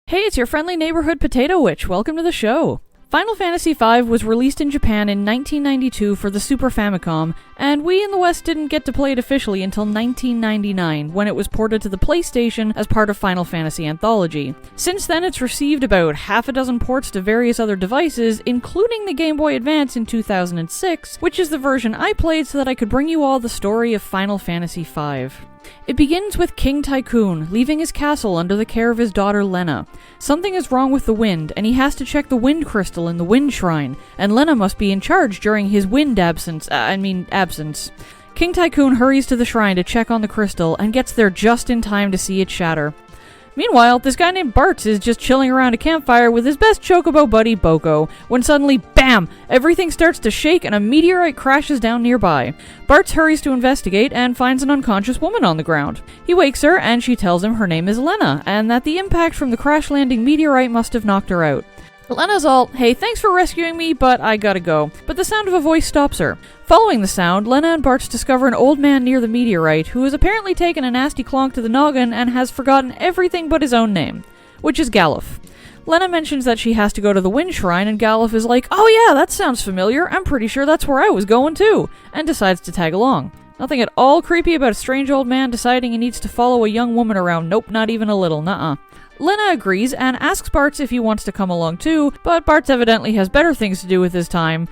Hey, it's your friendly neighborhood Potato Witch. Welcome to the show. Final Fantasy V was released in Japan in 1992 for the Super Famicom, and we in the West didn't get to play it officially until 1999, when it was ported to the PlayStation as part of Final Fantasy Anthology. Since then, it's received about half a dozen ports to various other devices, including the Game Boy Advance in 2006, which is the version I played so that I could bring you all the story of Final Fantasy V. It begins with King Tycoon leaving his castle under the care of his daughter Lena. Something is wrong with the wind, and he has to check the wind crystal in the wind shrine, and Lena must be in charge during his wind absence. King Tycoon hurries to the shrine to check on the crystal, and gets there just in time to see it shatter. Meanwhile, this guy named Bartz is just chilling around a campfire with his best chocobo buddy, Boko, when suddenly, BAM! Everything starts to shake and a meteorite crashes down nearby. Bartz hurries to investigate and finds an unconscious woman on the ground. He wakes her and she tells him her name is Lena, and that the impact from the crash-landing meteorite must have knocked her out. Lena's all, hey, thanks for rescuing me, but I gotta go. But the sound of a voice stops her. Following the sound, Lena and Bartz discover an old man near the meteorite who has apparently taken a nasty clonk to the noggin and has forgotten everything but his own name, which is Galuf. Lena mentions that she has to go to the Wind Shrine, and Galuf is like, oh yeah, that sounds familiar, I'm pretty sure that's where I was going too, and decides to tag along. Nothing at all creepy about a strange old man deciding he needs to follow a young woman around, nope, not even a little, nuh-uh. Lena agrees and asks Bartz if he wants to come along too, but Bartz evidently has better things to do with his time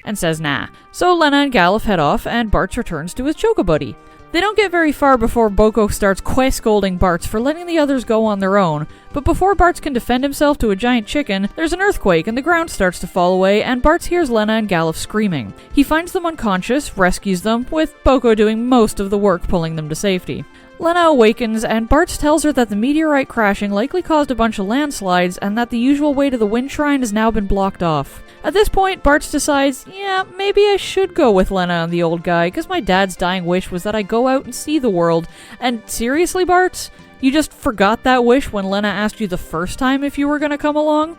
and says nah. So Lena and Galuf head off, and Bartz returns to his Chocobuddy. They don't get very far before Boko starts scolding Bartz for letting the others go on their own, but before Bartz can defend himself to a giant chicken, there's an earthquake and the ground starts to fall away, and Bartz hears Lena and Galuf screaming. He finds them unconscious, rescues them, with Boko doing most of the work pulling them to safety. Lena awakens, and Bartz tells her that the meteorite crashing likely caused a bunch of landslides, and that the usual way to the Wind Shrine has now been blocked off. At this point, Bartz decides, yeah, maybe I should go with Lena and the old guy, because my dad's dying wish was that I go out and see the world. And seriously, Bartz? You just forgot that wish when Lena asked you the first time if you were gonna come along?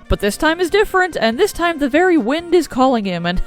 But this time is different, and this time the very wind is calling him, and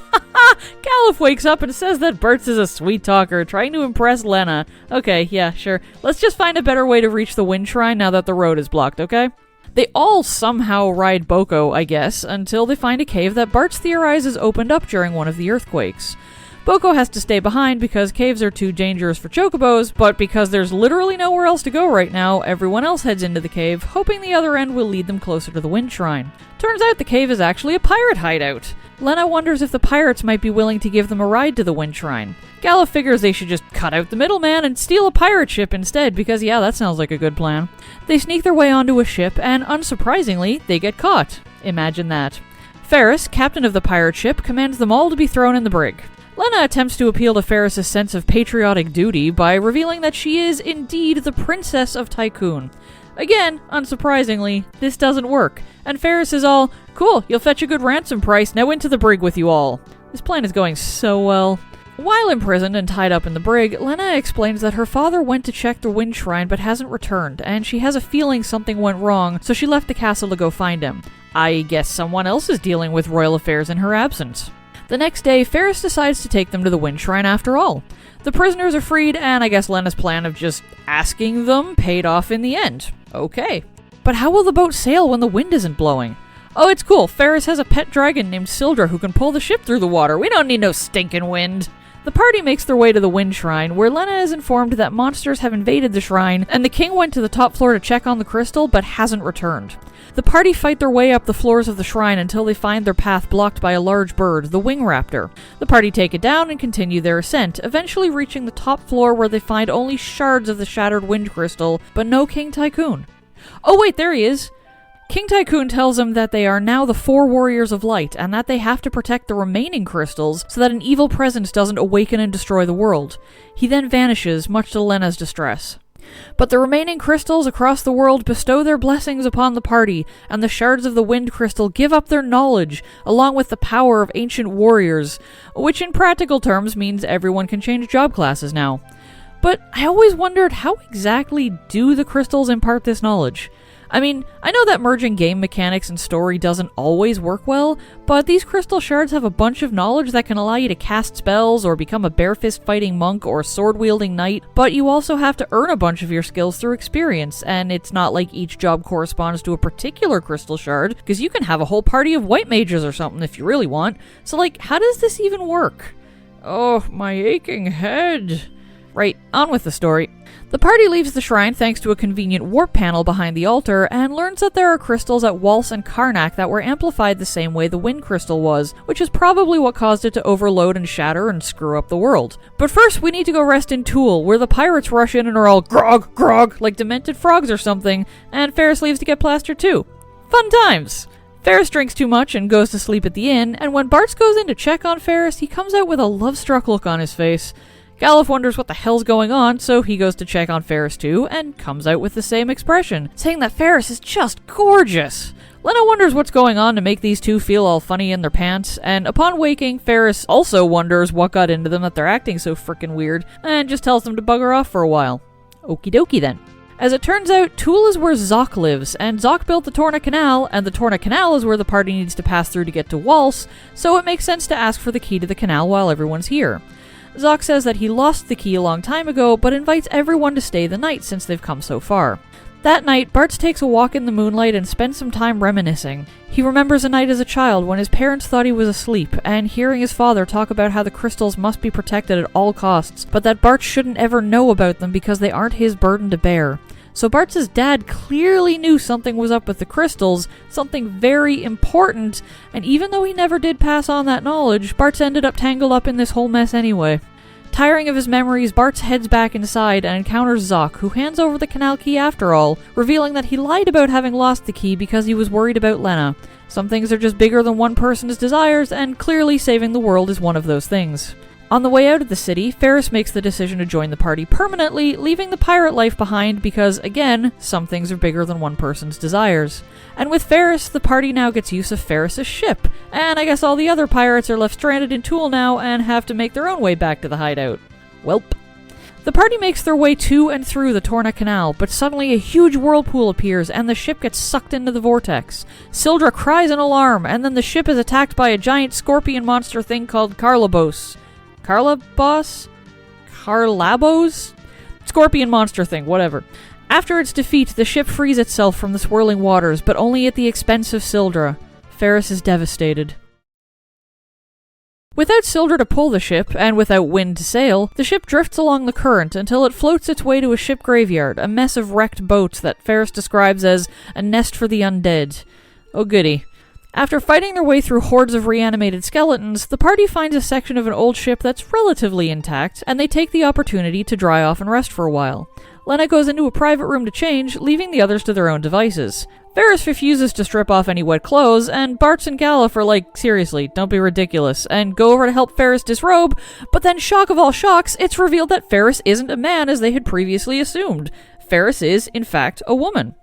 Galuf wakes up and says that Bartz is a sweet talker, trying to impress Lena. Okay, yeah, sure. Let's just find a better way to reach the Wind Shrine now that the road is blocked, okay? They all somehow ride Boko, I guess, until they find a cave that Bartz theorizes opened up during one of the earthquakes. Boko has to stay behind because caves are too dangerous for chocobos, but because there's literally nowhere else to go right now, everyone else heads into the cave, hoping the other end will lead them closer to the Wind Shrine. Turns out the cave is actually a pirate hideout. Lena wonders if the pirates might be willing to give them a ride to the Wind Shrine. Galuf figures they should just cut out the middleman and steal a pirate ship instead, because yeah, that sounds like a good plan. They sneak their way onto a ship, and unsurprisingly, they get caught. Imagine that. Ferris, captain of the pirate ship, commands them all to be thrown in the brig. Lena attempts to appeal to Ferris' sense of patriotic duty by revealing that she is indeed the Princess of Tycoon. Again, unsurprisingly, this doesn't work, and Ferris is all, cool, you'll fetch a good ransom price, now into the brig with you all. This plan is going so well. While imprisoned and tied up in the brig, Lena explains that her father went to check the Wind Shrine but hasn't returned, and she has a feeling something went wrong, so she left the castle to go find him. I guess someone else is dealing with royal affairs in her absence. The next day, Ferris decides to take them to the Wind Shrine after all. The prisoners are freed, and I guess Lena's plan of just asking them paid off in the end. Okay. But how will the boat sail when the wind isn't blowing? Oh, it's cool. Ferris has a pet dragon named Sildra who can pull the ship through the water. We don't need no stinking wind. The party makes their way to the Wind Shrine, where Lena is informed that monsters have invaded the shrine, and the king went to the top floor to check on the crystal, but hasn't returned. The party fight their way up the floors of the shrine until they find their path blocked by a large bird, the Wing Raptor. The party take it down and continue their ascent, eventually reaching the top floor where they find only shards of the shattered wind crystal, but no King Tycoon. Oh wait, there he is! King Tycoon tells them that they are now the 4 Warriors of Light, and that they have to protect the remaining crystals so that an evil presence doesn't awaken and destroy the world. He then vanishes, much to Lena's distress. But the remaining crystals across the world bestow their blessings upon the party, and the shards of the wind crystal give up their knowledge, along with the power of ancient warriors, which in practical terms means everyone can change job classes now. But I always wondered, how exactly do the crystals impart this knowledge? I mean, I know that merging game mechanics and story doesn't always work well, but these crystal shards have a bunch of knowledge that can allow you to cast spells or become a bare-fist fighting monk or sword-wielding knight, but you also have to earn a bunch of your skills through experience, and it's not like each job corresponds to a particular crystal shard, because you can have a whole party of white mages or something if you really want. So like, how does this even work? Oh, my aching head. Right, on with the story. The party leaves the shrine thanks to a convenient warp panel behind the altar and learns that there are crystals at Waltz and Karnak that were amplified the same way the wind crystal was, which is probably what caused it to overload and shatter and screw up the world. But first, we need to go rest in Tool, where the pirates rush in and are all grog, grog, like demented frogs or something, and Ferris leaves to get plastered too. Fun times! Ferris drinks too much and goes to sleep at the inn, and when Bartz goes in to check on Ferris, he comes out with a love-struck look on his face. Galuf wonders what the hell's going on, so he goes to check on Ferris too, and comes out with the same expression, saying that Ferris is just gorgeous. Lena wonders what's going on to make these two feel all funny in their pants, and upon waking, Ferris also wonders what got into them that they're acting so frickin' weird, and just tells them to bugger off for a while. Okie dokie then. As it turns out, Tool is where Zoc lives, and Zoc built the Torna Canal, and the Torna Canal is where the party needs to pass through to get to Waltz, so it makes sense to ask for the key to the canal while everyone's here. Zoc says that he lost the key a long time ago, but invites everyone to stay the night since they've come so far. That night, Bartz takes a walk in the moonlight and spends some time reminiscing. He remembers a night as a child when his parents thought he was asleep, and hearing his father talk about how the crystals must be protected at all costs, but that Bartz shouldn't ever know about them because they aren't his burden to bear. So Bartz's dad clearly knew something was up with the crystals, something very important, and even though he never did pass on that knowledge, Bartz ended up tangled up in this whole mess anyway. Tiring of his memories, Bartz heads back inside and encounters Zoc, who hands over the canal key after all, revealing that he lied about having lost the key because he was worried about Lena. Some things are just bigger than one person's desires, and clearly saving the world is one of those things. On the way out of the city, Ferris makes the decision to join the party permanently, leaving the pirate life behind because, again, some things are bigger than one person's desires. And with Ferris, the party now gets use of Ferris's ship, and I guess all the other pirates are left stranded in Tool now and have to make their own way back to the hideout. Welp. The party makes their way to and through the Torna Canal, but suddenly a huge whirlpool appears and the ship gets sucked into the vortex. Sildra cries in alarm, and then the ship is attacked by a giant scorpion monster thing called Carlabos. Carlabos? Carlabos? Scorpion monster thing, whatever. After its defeat, the ship frees itself from the swirling waters, but only at the expense of Sildra. Ferris is devastated. Without Sildra to pull the ship, and without wind to sail, the ship drifts along the current until it floats its way to a ship graveyard, a mess of wrecked boats that Ferris describes as a nest for the undead. Oh goody. After fighting their way through hordes of reanimated skeletons, the party finds a section of an old ship that's relatively intact, and they take the opportunity to dry off and rest for a while. Lena goes into a private room to change, leaving the others to their own devices. Ferris refuses to strip off any wet clothes, and Bartz and Galuf are like, seriously, don't be ridiculous, and go over to help Ferris disrobe, but then, shock of all shocks, it's revealed that Ferris isn't a man as they had previously assumed. Ferris is, in fact, a woman.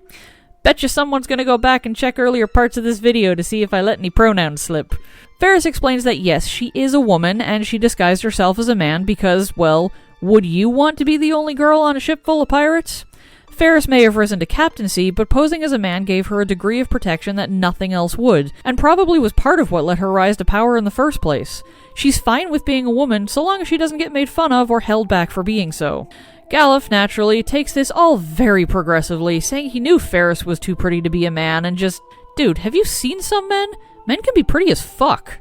Betcha someone's gonna go back and check earlier parts of this video to see if I let any pronouns slip. Ferris explains that yes, she is a woman, and she disguised herself as a man because, well, would you want to be the only girl on a ship full of pirates? Ferris may have risen to captaincy, but posing as a man gave her a degree of protection that nothing else would, and probably was part of what let her rise to power in the first place. She's fine with being a woman, so long as she doesn't get made fun of or held back for being so. Galuf, naturally, takes this all very progressively, saying he knew Ferris was too pretty to be a man, and just, dude, have you seen some men? Men can be pretty as fuck.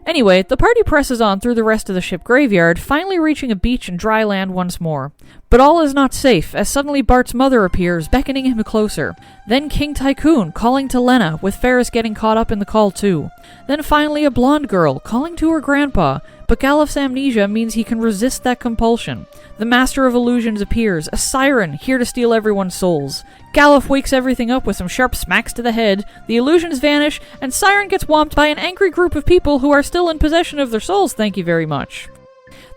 Anyway, the party presses on through the rest of the ship graveyard, finally reaching a beach and dry land once more. But all is not safe, as suddenly Bart's mother appears, beckoning him closer. Then King Tycoon, calling to Lena, with Ferris getting caught up in the call too. Then finally a blonde girl, calling to her grandpa, but Galuf's amnesia means he can resist that compulsion. The Master of Illusions appears, a siren, here to steal everyone's souls. Galuf wakes everything up with some sharp smacks to the head, the illusions vanish, and Siren gets whomped by an angry group of people who are still in possession of their souls, thank you very much.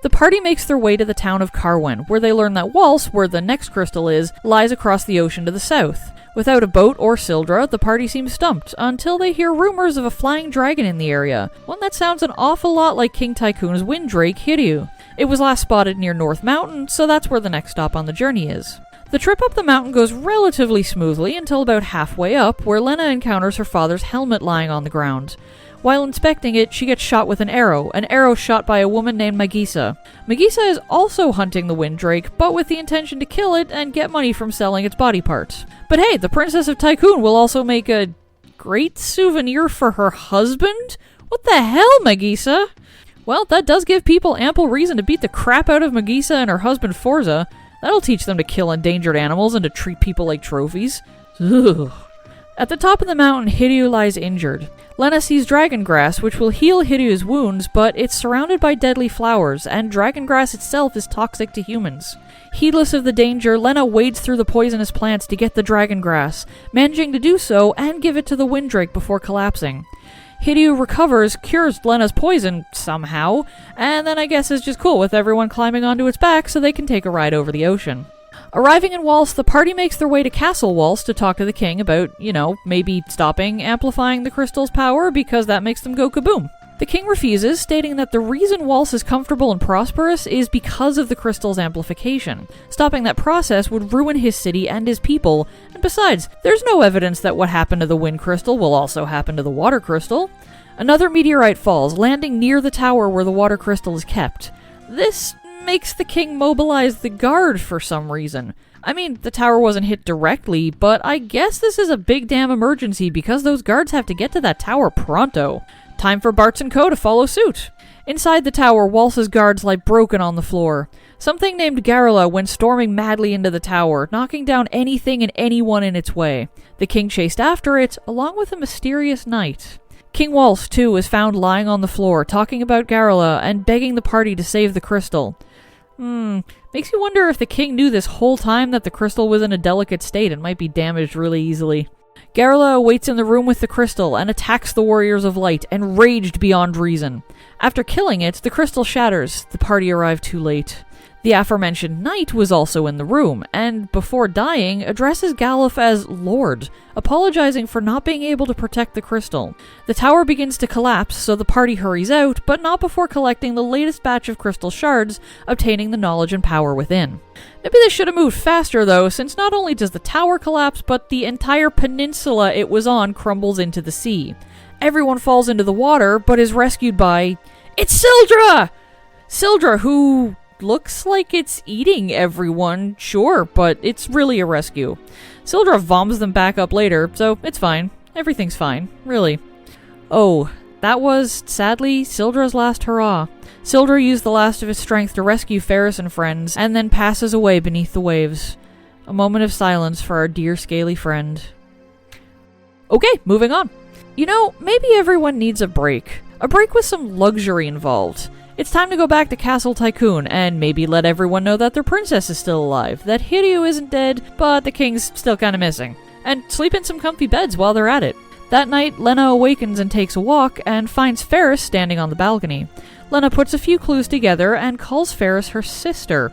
The party makes their way to the town of Carwen, where they learn that Waltz, where the next crystal is, lies across the ocean to the south. Without a boat or Sildra, the party seems stumped, until they hear rumors of a flying dragon in the area, one that sounds an awful lot like King Tycoon's wind drake, Hiryu. It was last spotted near North Mountain, so that's where the next stop on the journey is. The trip up the mountain goes relatively smoothly until about halfway up, where Lena encounters her father's helmet lying on the ground. While inspecting it, she gets shot with an arrow shot by a woman named Magisa. Magisa is also hunting the Windrake, but with the intention to kill it and get money from selling its body parts. But hey, the Princess of Tycoon will also make a great souvenir for her husband? What the hell, Magisa? Well, that does give people ample reason to beat the crap out of Magisa and her husband Forza. That'll teach them to kill endangered animals and to treat people like trophies. Ugh. At the top of the mountain, Hiryu lies injured. Lena sees dragon grass, which will heal Hiryu's wounds, but it's surrounded by deadly flowers, and dragon grass itself is toxic to humans. Heedless of the danger, Lena wades through the poisonous plants to get the dragon grass, managing to do so and give it to the Windrake before collapsing. Hiryu recovers, cures Lena's poison somehow, and then I guess is just cool with everyone climbing onto its back so they can take a ride over the ocean. Arriving in Waltz, the party makes their way to Castle Waltz to talk to the king about, maybe stopping amplifying the crystal's power because that makes them go kaboom. The king refuses, stating that the reason Waltz is comfortable and prosperous is because of the crystal's amplification. Stopping that process would ruin his city and his people, and besides, there's no evidence that what happened to the wind crystal will also happen to the water crystal. Another meteorite falls, landing near the tower where the water crystal is kept. This makes the king mobilize the guard for some reason. I mean, the tower wasn't hit directly, but I guess this is a big damn emergency because those guards have to get to that tower pronto. Time for Bartz and Co. to follow suit. Inside the tower, Waltz's guards lie broken on the floor. Something named Garrula went storming madly into the tower, knocking down anything and anyone in its way. The king chased after it, along with a mysterious knight. King Waltz, too, was found lying on the floor, talking about Garrula and begging the party to save the crystal. Makes you wonder if the king knew this whole time that the crystal was in a delicate state and might be damaged really easily. Garrula awaits in the room with the crystal and attacks the Warriors of Light, enraged beyond reason. After killing it, the crystal shatters. The party arrived too late. The aforementioned knight was also in the room, and before dying, addresses Galuf as Lord, apologizing for not being able to protect the crystal. The tower begins to collapse, so the party hurries out, but not before collecting the latest batch of crystal shards, obtaining the knowledge and power within. Maybe they should have moved faster, though, since not only does the tower collapse, but the entire peninsula it was on crumbles into the sea. Everyone falls into the water, but is rescued by... It's Sildra! Sildra, who... looks like it's eating everyone, sure, but it's really a rescue. Sildra vomits them back up later, so it's fine. Everything's fine, really. Oh, that was, sadly, Sildra's last hurrah. Sildra used the last of his strength to rescue Ferris and friends, and then passes away beneath the waves. A moment of silence for our dear scaly friend. Okay, moving on. Maybe everyone needs a break. A break with some luxury involved. It's time to go back to Castle Tycoon and maybe let everyone know that their princess is still alive, that Hiryu isn't dead, but the king's still kinda missing. And sleep in some comfy beds while they're at it. That night, Lena awakens and takes a walk and finds Ferris standing on the balcony. Lena puts a few clues together and calls Ferris her sister.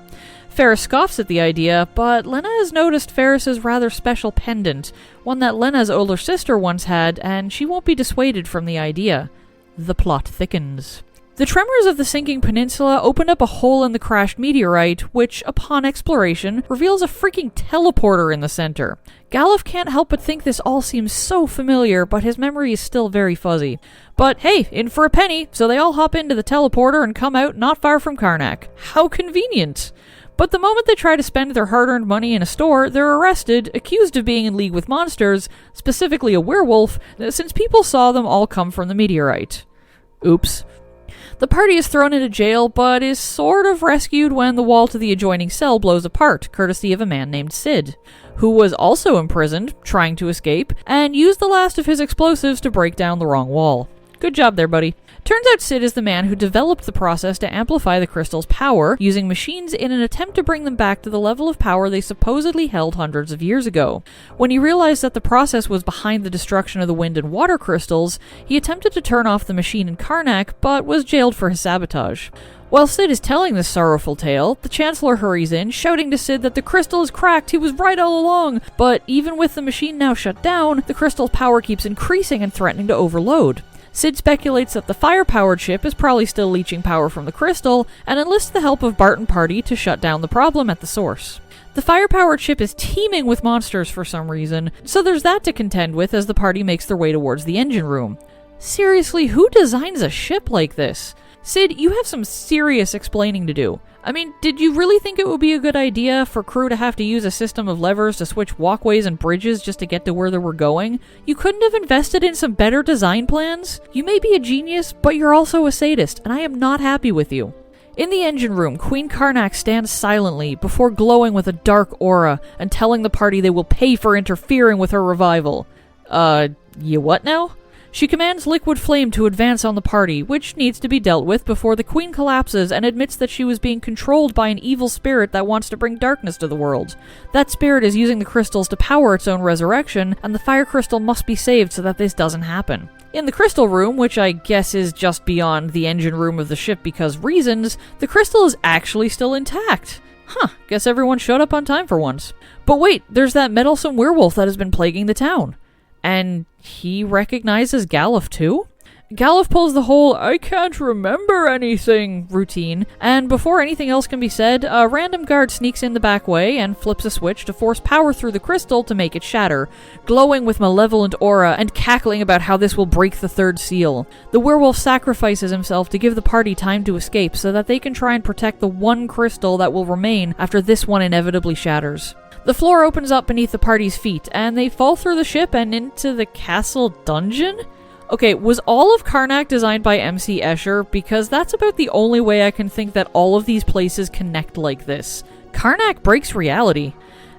Ferris scoffs at the idea, but Lena has noticed Ferris's rather special pendant, one that Lena's older sister once had, and she won't be dissuaded from the idea. The plot thickens. The tremors of the sinking peninsula opened up a hole in the crashed meteorite, which, upon exploration, reveals a freaking teleporter in the center. Galuf can't help but think this all seems so familiar, but his memory is still very fuzzy. But hey, in for a penny, so they all hop into the teleporter and come out not far from Karnak. How convenient! But the moment they try to spend their hard-earned money in a store, they're arrested, accused of being in league with monsters, specifically a werewolf, since people saw them all come from the meteorite. Oops. The party is thrown into jail, but is sort of rescued when the wall to the adjoining cell blows apart, courtesy of a man named Sid, who was also imprisoned, trying to escape, and used the last of his explosives to break down the wrong wall. Good job there, buddy. Turns out Sid is the man who developed the process to amplify the crystal's power, using machines in an attempt to bring them back to the level of power they supposedly held hundreds of years ago. When he realized that the process was behind the destruction of the wind and water crystals, he attempted to turn off the machine in Karnak, but was jailed for his sabotage. While Sid is telling this sorrowful tale, the Chancellor hurries in, shouting to Sid that the crystal is cracked, he was right all along, but even with the machine now shut down, the crystal's power keeps increasing and threatening to overload. Sid speculates that the fire-powered ship is probably still leeching power from the crystal, and enlists the help of Bart and party to shut down the problem at the source. The fire-powered ship is teeming with monsters for some reason, so there's that to contend with as the party makes their way towards the engine room. Seriously, who designs a ship like this? Sid, you have some serious explaining to do. I mean, did you really think it would be a good idea for crew to have to use a system of levers to switch walkways and bridges just to get to where they were going? You couldn't have invested in some better design plans? You may be a genius, but you're also a sadist, and I am not happy with you. In the engine room, Queen Karnak stands silently before glowing with a dark aura and telling the party they will pay for interfering with her revival. You what now? She commands Liquid Flame to advance on the party, which needs to be dealt with before the Queen collapses and admits that she was being controlled by an evil spirit that wants to bring darkness to the world. That spirit is using the crystals to power its own resurrection, and the fire crystal must be saved so that this doesn't happen. In the crystal room, which I guess is just beyond the engine room of the ship because reasons, the crystal is actually still intact. Guess everyone showed up on time for once. But wait, there's that meddlesome werewolf that has been plaguing the town. And he recognizes Galuf too? Galuf pulls the whole "I can't remember anything" routine, and before anything else can be said, a random guard sneaks in the back way and flips a switch to force power through the crystal to make it shatter, glowing with malevolent aura and cackling about how this will break the third seal. The werewolf sacrifices himself to give the party time to escape so that they can try and protect the one crystal that will remain after this one inevitably shatters. The floor opens up beneath the party's feet, and they fall through the ship and into the castle dungeon? Okay, was all of Karnak designed by MC Escher? Because that's about the only way I can think that all of these places connect like this. Karnak breaks reality.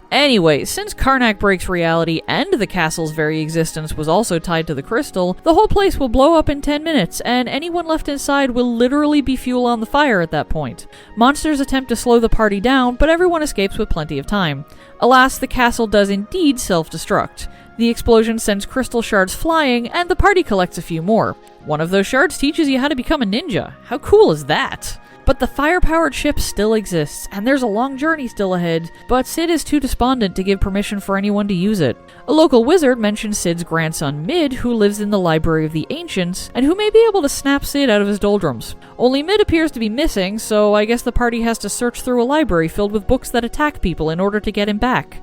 Anyway, since Karnak breaks reality and the castle's very existence was also tied to the crystal, the whole place will blow up in 10 minutes, and anyone left inside will literally be fuel on the fire at that point. Monsters attempt to slow the party down, but everyone escapes with plenty of time. Alas, the castle does indeed self-destruct. The explosion sends crystal shards flying, and the party collects a few more. One of those shards teaches you how to become a ninja. How cool is that? But the fire-powered ship still exists, and there's a long journey still ahead, but Sid is too despondent to give permission for anyone to use it. A local wizard mentions Sid's grandson Mid, who lives in the Library of the Ancients, and who may be able to snap Sid out of his doldrums. Only Mid appears to be missing, so I guess the party has to search through a library filled with books that attack people in order to get him back.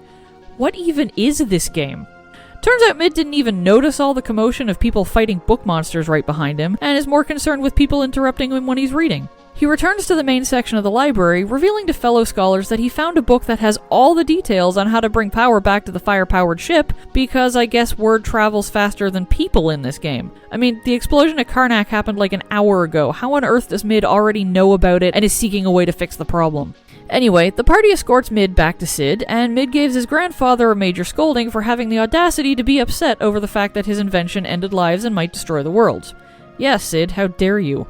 What even is this game? Turns out Mid didn't even notice all the commotion of people fighting book monsters right behind him, and is more concerned with people interrupting him when he's reading. He returns to the main section of the library, revealing to fellow scholars that he found a book that has all the details on how to bring power back to the fire-powered ship, because I guess word travels faster than people in this game. I mean, the explosion at Karnak happened like an hour ago. How on earth does Mid already know about it and is seeking a way to fix the problem? Anyway, the party escorts Mid back to Sid, and Mid gives his grandfather a major scolding for having the audacity to be upset over the fact that his invention ended lives and might destroy the world. Yes, Sid, how dare you?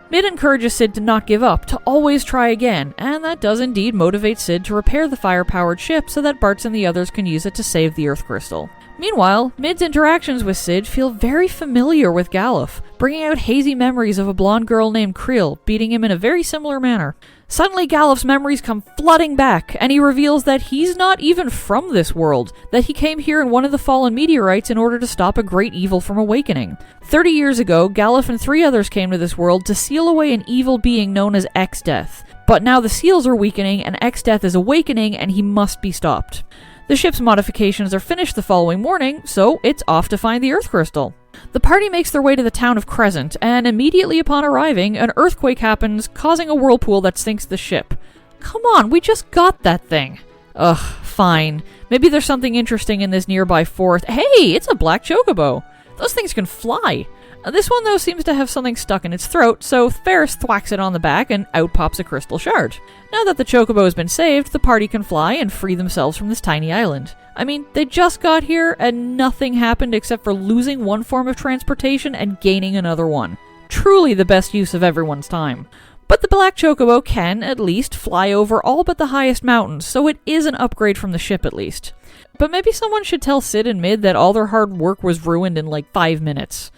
Mid encourages Sid to not give up, to always try again, and that does indeed motivate Sid to repair the fire-powered ship so that Bartz and the others can use it to save the Earth Crystal. Meanwhile, Mid's interactions with Sid feel very familiar with Galuf, bringing out hazy memories of a blonde girl named Creel, beating him in a very similar manner. Suddenly Galuf's memories come flooding back, and he reveals that he's not even from this world, that he came here in one of the fallen meteorites in order to stop a great evil from awakening. 30 years ago, Galuf and 3 others came to this world to seal away an evil being known as X-Death. But now the seals are weakening, and X-Death is awakening, and he must be stopped. The ship's modifications are finished the following morning, so it's off to find the Earth Crystal. The party makes their way to the town of Crescent, and immediately upon arriving, an earthquake happens, causing a whirlpool that sinks the ship. Come on, we just got that thing. Ugh, fine. Maybe there's something interesting in this nearby forest. Hey, it's a black chocobo! Those things can fly! This one, though, seems to have something stuck in its throat, so Ferris thwacks it on the back and out pops a crystal shard. Now that the chocobo has been saved, the party can fly and free themselves from this tiny island. I mean, they just got here and nothing happened except for losing one form of transportation and gaining another one. Truly the best use of everyone's time. But the black chocobo can, at least, fly over all but the highest mountains, so it is an upgrade from the ship at least. But maybe someone should tell Sid and Mid that all their hard work was ruined in like 5 minutes.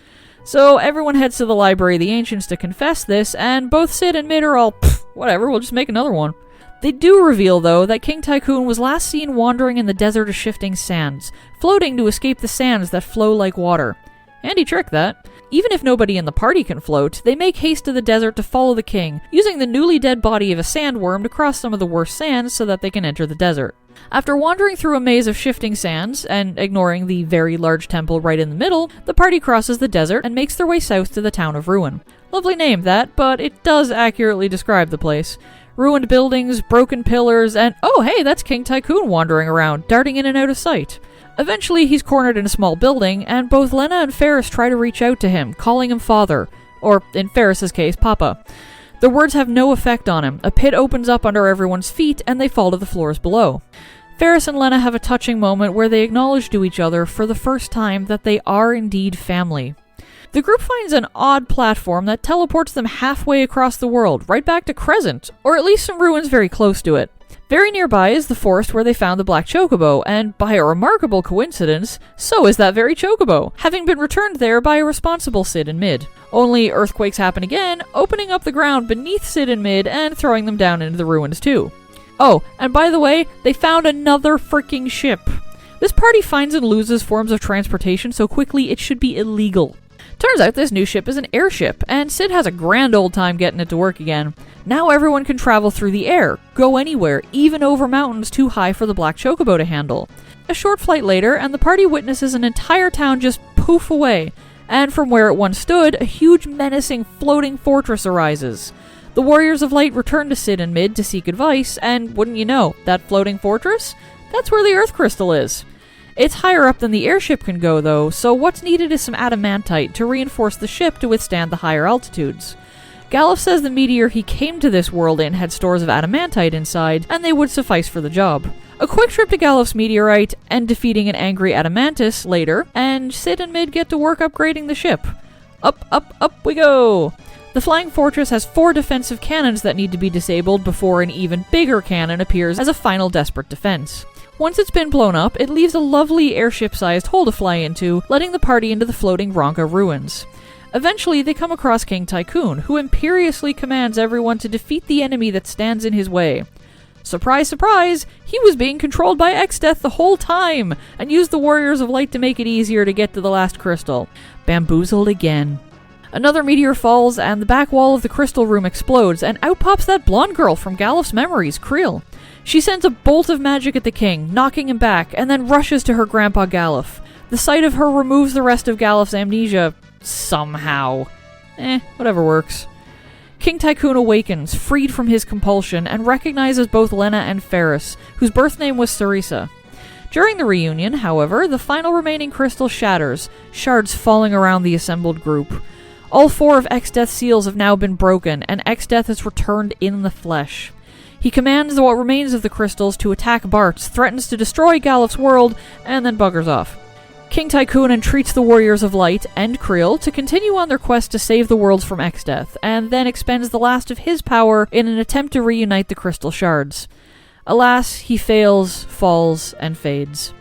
So everyone heads to the Library of the Ancients to confess this, and both Sid and Mid are all, whatever, we'll just make another one. They do reveal, though, that King Tycoon was last seen wandering in the desert of shifting sands, floating to escape the sands that flow like water. Handy trick, that. Even if nobody in the party can float, they make haste to the desert to follow the king, using the newly dead body of a sandworm to cross some of the worst sands so that they can enter the desert. After wandering through a maze of shifting sands, and ignoring the very large temple right in the middle, the party crosses the desert and makes their way south to the town of Ruin. Lovely name, that, but it does accurately describe the place. Ruined buildings, broken pillars, and oh hey, that's King Tycoon wandering around, darting in and out of sight. Eventually, he's cornered in a small building, and both Lena and Ferris try to reach out to him, calling him father, or in Ferris's case, Papa. The words have no effect on him. A pit opens up under everyone's feet, and they fall to the floors below. Ferris and Lena have a touching moment where they acknowledge to each other for the first time that they are indeed family. The group finds an odd platform that teleports them halfway across the world, right back to Crescent, or at least some ruins very close to it. Very nearby is the forest where they found the Black Chocobo, and by a remarkable coincidence, so is that very Chocobo, having been returned there by a responsible Cid and Mid. Only earthquakes happen again, opening up the ground beneath Cid and Mid and throwing them down into the ruins too. Oh, and by the way, they found another freaking ship. This party finds and loses forms of transportation so quickly it should be illegal. Turns out this new ship is an airship, and Cid has a grand old time getting it to work again. Now everyone can travel through the air, go anywhere, even over mountains too high for the Black Chocobo to handle. A short flight later, and the party witnesses an entire town just poof away, and from where it once stood, a huge menacing floating fortress arises. The Warriors of Light return to Cid and Mid to seek advice, and wouldn't you know, that floating fortress? That's where the Earth Crystal is. It's higher up than the airship can go, though, so what's needed is some adamantite to reinforce the ship to withstand the higher altitudes. Galuf says the meteor he came to this world in had stores of adamantite inside, and they would suffice for the job. A quick trip to Galuf's meteorite, and defeating an angry Adamantus later, and Cid and Mid get to work upgrading the ship. Up, up, up we go! The flying fortress has 4 defensive cannons that need to be disabled before an even bigger cannon appears as a final desperate defense. Once it's been blown up, it leaves a lovely airship-sized hole to fly into, letting the party into the floating Ronka ruins. Eventually, they come across King Tycoon, who imperiously commands everyone to defeat the enemy that stands in his way. Surprise, surprise! He was being controlled by Exdeath the whole time, and used the Warriors of Light to make it easier to get to the last crystal. Bamboozled again. Another meteor falls, and the back wall of the crystal room explodes, and out pops that blonde girl from Galuf's memories, Creel. She sends a bolt of magic at the king, knocking him back, and then rushes to her grandpa Galuf. The sight of her removes the rest of Galuf's amnesia, somehow. Whatever works. King Tycoon awakens, freed from his compulsion, and recognizes both Lena and Ferris, whose birth name was Sarisa. During the reunion, however, the final remaining crystal shatters, shards falling around the assembled group. All 4 of Exdeath's seals have now been broken, and Exdeath has returned in the flesh. He commands what remains of the crystals to attack Bartz, threatens to destroy Galuf's world, and then buggers off. King Tycoon entreats the Warriors of Light and Creel to continue on their quest to save the worlds from Exdeath, and then expends the last of his power in an attempt to reunite the crystal shards. Alas, he fails, falls, and fades.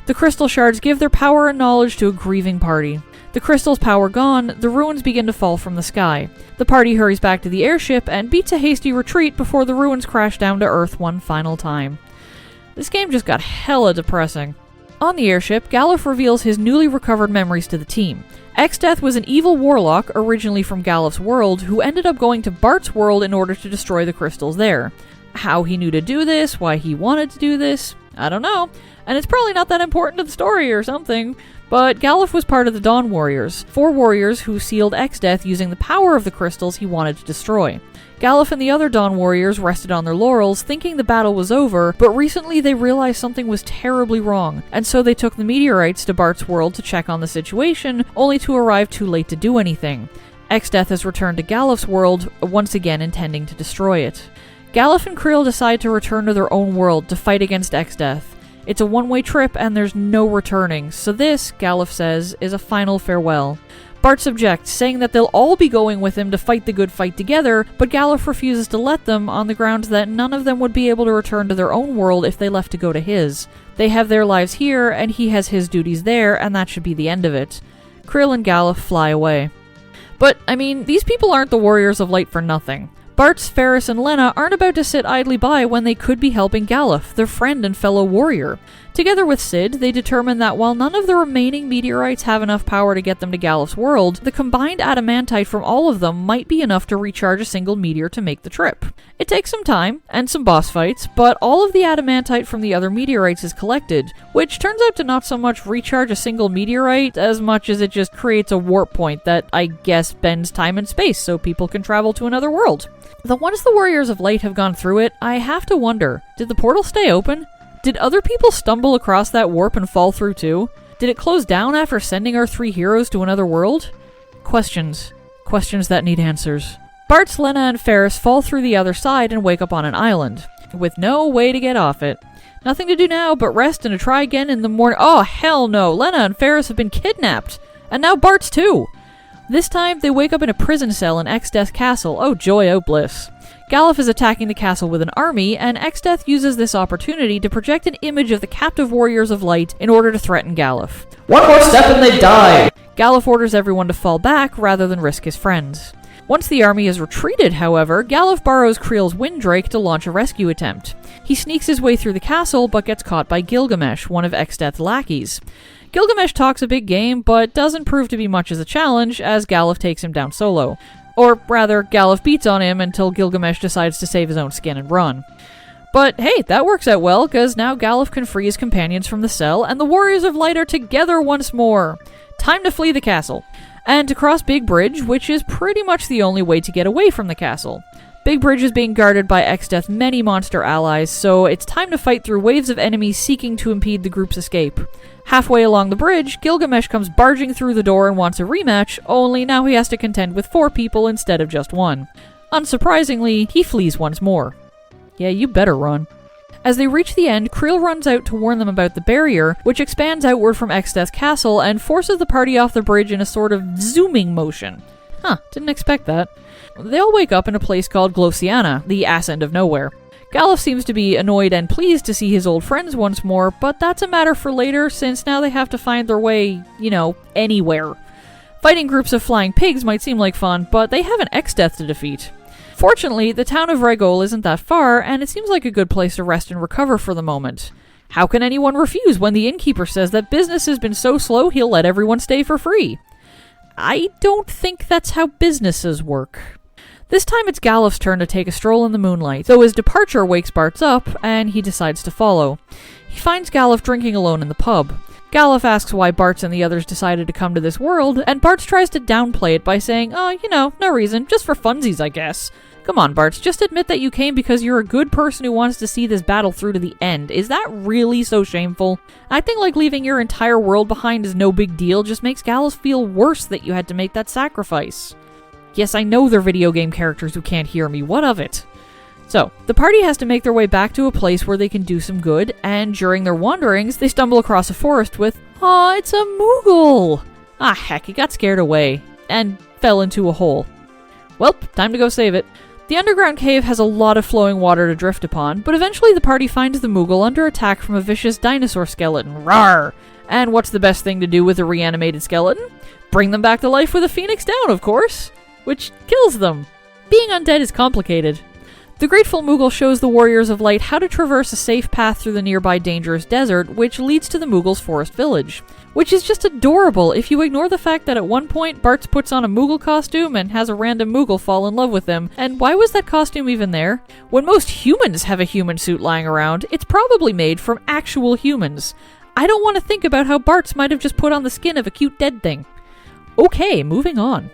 The crystal shards give their power and knowledge to a grieving party. The crystal's power gone, the ruins begin to fall from the sky. The party hurries back to the airship and beats a hasty retreat before the ruins crash down to Earth one final time. This game just got hella depressing. On the airship, Galuf reveals his newly recovered memories to the team. Exdeath was an evil warlock originally from Galuf's world who ended up going to Bart's world in order to destroy the crystals there. How he knew to do this, why he wanted to do this, I don't know. And it's probably not that important to the story or something. But Galuf was part of the Dawn Warriors, 4 warriors who sealed Exdeath using the power of the crystals he wanted to destroy. Galuf and the other Dawn Warriors rested on their laurels, thinking the battle was over, but recently they realized something was terribly wrong, and so they took the meteorites to Bart's world to check on the situation, only to arrive too late to do anything. Exdeath has returned to Galuf's world, once again intending to destroy it. Galuf and Creel decide to return to their own world to fight against Exdeath. It's a one-way trip and there's no returning, so this, Galuf says, is a final farewell. Bartz objects, saying that they'll all be going with him to fight the good fight together, but Galuf refuses to let them on the grounds that none of them would be able to return to their own world if they left to go to his. They have their lives here, and he has his duties there, and that should be the end of it. Creel and Galuf fly away. But, I mean, these people aren't the Warriors of Light for nothing. Bartz, Ferris, and Lena aren't about to sit idly by when they could be helping Galuf, their friend and fellow warrior. Together with Cid, they determine that while none of the remaining meteorites have enough power to get them to Galuf's world, the combined adamantite from all of them might be enough to recharge a single meteor to make the trip. It takes some time, and some boss fights, but all of the adamantite from the other meteorites is collected, which turns out to not so much recharge a single meteorite as much as it just creates a warp point that I guess bends time and space so people can travel to another world. Though once the Warriors of Light have gone through it, I have to wonder, did the portal stay open? Did other people stumble across that warp and fall through too? Did it close down after sending our 3 heroes to another world? Questions. Questions that need answers. Bartz, Lena, and Ferris fall through the other side and wake up on an island, with no way to get off it. Nothing to do now but rest and to try again in the morning. Oh, hell no! Lena and Ferris have been kidnapped! And now Bartz too! This time, they wake up in a prison cell in Exdeath Castle. Oh joy, oh bliss. Galuf is attacking the castle with an army, and Exdeath uses this opportunity to project an image of the captive Warriors of Light in order to threaten Galuf. One more step and they die! Galuf orders everyone to fall back rather than risk his friends. Once the army has retreated, however, Galuf borrows Creel's Windrake to launch a rescue attempt. He sneaks his way through the castle, but gets caught by Gilgamesh, one of Exdeath's lackeys. Gilgamesh talks a big game, but doesn't prove to be much as a challenge, as Galuf takes him down solo. Or rather, Galuf beats on him until Gilgamesh decides to save his own skin and run. But hey, that works out well, because now Galuf can free his companions from the cell, and the Warriors of Light are together once more. Time to flee the castle. And to cross Big Bridge, which is pretty much the only way to get away from the castle. Big Bridge is being guarded by Exdeath's many monster allies, so it's time to fight through waves of enemies seeking to impede the group's escape. Halfway along the bridge, Gilgamesh comes barging through the door and wants a rematch, only now he has to contend with 4 people instead of just 1. Unsurprisingly, he flees once more. Yeah, you better run. As they reach the end, Creel runs out to warn them about the barrier, which expands outward from Exdeath Castle and forces the party off the bridge in a sort of zooming motion. Huh, didn't expect that. They all wake up in a place called Glosiana, the ass end of nowhere. Galuf seems to be annoyed and pleased to see his old friends once more, but that's a matter for later since now they have to find their way, anywhere. Fighting groups of flying pigs might seem like fun, but they have an Exdeath to defeat. Fortunately, the town of Regol isn't that far, and it seems like a good place to rest and recover for the moment. How can anyone refuse when the innkeeper says that business has been so slow he'll let everyone stay for free? I don't think that's how businesses work. This time it's Galuf's turn to take a stroll in the moonlight, though his departure wakes Bartz up, and he decides to follow. He finds Galuf drinking alone in the pub. Galuf asks why Bartz and the others decided to come to this world, and Bartz tries to downplay it by saying, no reason, just for funsies, I guess. Come on, Bartz, just admit that you came because you're a good person who wants to see this battle through to the end. Is that really so shameful? Acting like leaving your entire world behind is no big deal just makes Galuf feel worse that you had to make that sacrifice. Yes, I know they're video game characters who can't hear me, what of it? So, the party has to make their way back to a place where they can do some good, and during their wanderings, they stumble across a forest with, it's a Moogle! Ah, heck, he got scared away, and fell into a hole. Well, time to go save it. The underground cave has a lot of flowing water to drift upon, but eventually the party finds the Moogle under attack from a vicious dinosaur skeleton. Rawr! And what's the best thing to do with a reanimated skeleton? Bring them back to life with a Phoenix Down, of course! Which kills them. Being undead is complicated. The Grateful Moogle shows the Warriors of Light how to traverse a safe path through the nearby dangerous desert, which leads to the Moogle's forest village. Which is just adorable if you ignore the fact that at one point Bartz puts on a Moogle costume and has a random Moogle fall in love with him, and why was that costume even there? When most humans have a human suit lying around, it's probably made from actual humans. I don't want to think about how Bartz might have just put on the skin of a cute dead thing. Okay, moving on.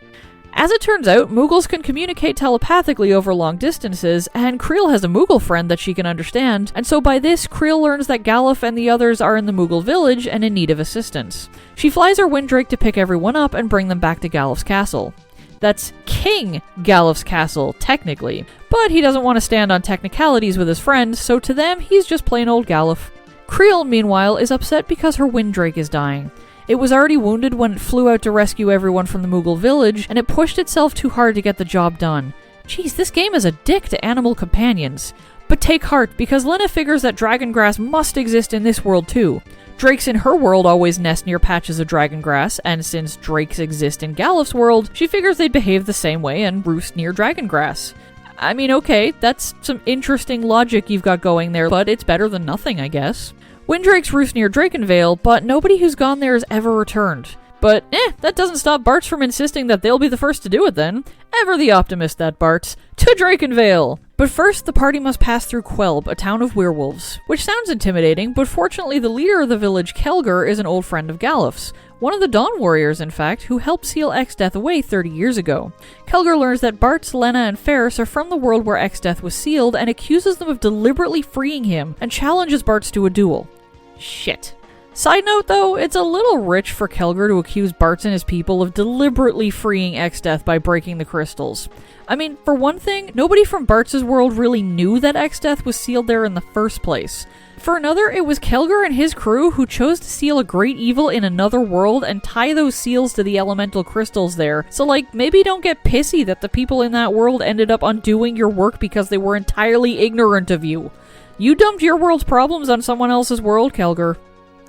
As it turns out, Moogles can communicate telepathically over long distances, and Creel has a Moogle friend that she can understand, and so by this, Creel learns that Galuf and the others are in the Moogle village and in need of assistance. She flies her Windrake to pick everyone up and bring them back to Galuf's castle. That's King Galuf's castle, technically, but he doesn't want to stand on technicalities with his friend, so to them, he's just plain old Galuf. Creel, meanwhile, is upset because her Windrake is dying. It was already wounded when it flew out to rescue everyone from the Moogle village, and it pushed itself too hard to get the job done. Jeez, this game is a dick to animal companions. But take heart, because Lena figures that dragon grass must exist in this world too. Drakes in her world always nest near patches of dragon grass, and since drakes exist in Galuf's world, she figures they'd behave the same way and roost near dragon grass. I mean, okay, that's some interesting logic you've got going there, but it's better than nothing, I guess. Windrakes roost near Drakenvale, but nobody who's gone there has ever returned. But, that doesn't stop Bartz from insisting that they'll be the first to do it then. Ever the optimist, that Bartz. To Drakenvale! But first, the party must pass through Quelb, a town of werewolves. Which sounds intimidating, but fortunately the leader of the village, Kelger, is an old friend of Galuf's. One of the Dawn Warriors, in fact, who helped seal Exdeath away 30 years ago. Kelger learns that Bartz, Lena, and Ferris are from the world where Exdeath was sealed and accuses them of deliberately freeing him and challenges Bartz to a duel. Shit. Side note though, it's a little rich for Kelger to accuse Bartz and his people of deliberately freeing Exdeath by breaking the crystals. I mean, for one thing, nobody from Bartz's world really knew that Exdeath was sealed there in the first place. For another, it was Kelger and his crew who chose to seal a great evil in another world and tie those seals to the elemental crystals there. So maybe don't get pissy that the people in that world ended up undoing your work because they were entirely ignorant of you. You dumped your world's problems on someone else's world, Kelger.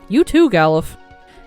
You too, Galuf.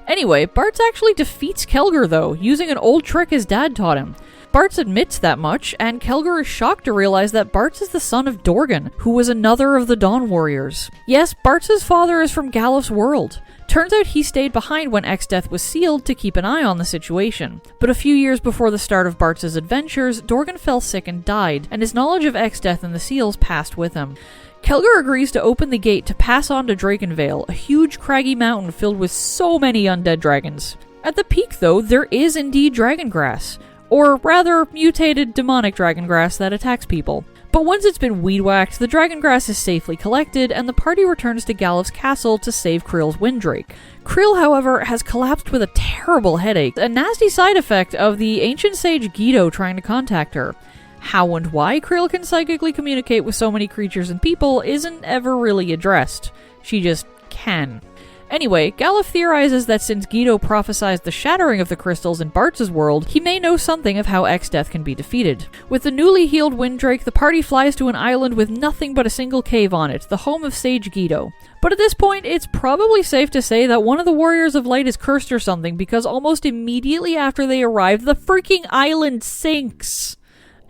Anyway, Bartz actually defeats Kelger, though, using an old trick his dad taught him. Bartz admits that much, and Kelger is shocked to realize that Bartz is the son of Dorgan, who was another of the Dawn Warriors. Yes, Bartz's father is from Galuf's world. Turns out he stayed behind when Exdeath was sealed to keep an eye on the situation. But a few years before the start of Bartz's adventures, Dorgan fell sick and died, and his knowledge of Exdeath and the seals passed with him. Kelger agrees to open the gate to pass on to Drakenvale, a huge craggy mountain filled with so many undead dragons. At the peak, though, there is indeed dragongrass, or rather, mutated demonic dragongrass that attacks people. But once it's been weed-whacked, the dragongrass is safely collected, and the party returns to Galuf's castle to save Krill's Windrake. Krill, however, has collapsed with a terrible headache, a nasty side effect of the ancient sage Guido trying to contact her. How and why Krill can psychically communicate with so many creatures and people isn't ever really addressed. She just can. Anyway, Galuf theorizes that since Guido prophesied the shattering of the crystals in Bartz's world, he may know something of how Exdeath can be defeated. With the newly healed Windrake, the party flies to an island with nothing but a single cave on it, the home of Sage Guido. But at this point, it's probably safe to say that one of the Warriors of Light is cursed or something, because almost immediately after they arrive, the freaking island sinks!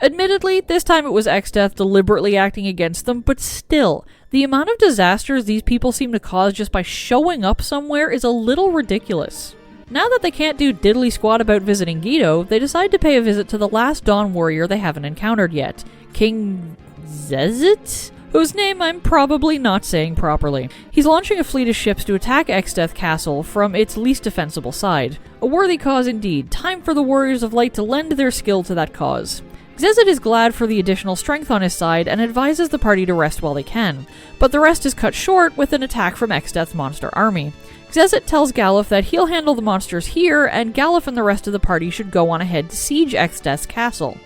Admittedly, this time it was Exdeath deliberately acting against them, but still, the amount of disasters these people seem to cause just by showing up somewhere is a little ridiculous. Now that they can't do diddly squat about visiting Guido, they decide to pay a visit to the last Dawn Warrior they haven't encountered yet, King Zezit? Whose name I'm probably not saying properly. He's launching a fleet of ships to attack Exdeath Castle from its least defensible side. A worthy cause indeed, time for the Warriors of Light to lend their skill to that cause. Zezit is glad for the additional strength on his side and advises the party to rest while they can, but the rest is cut short with an attack from Exdeath's monster army. Zezit tells Galuf that he'll handle the monsters here, and Galuf and the rest of the party should go on ahead to siege Exdeath's castle.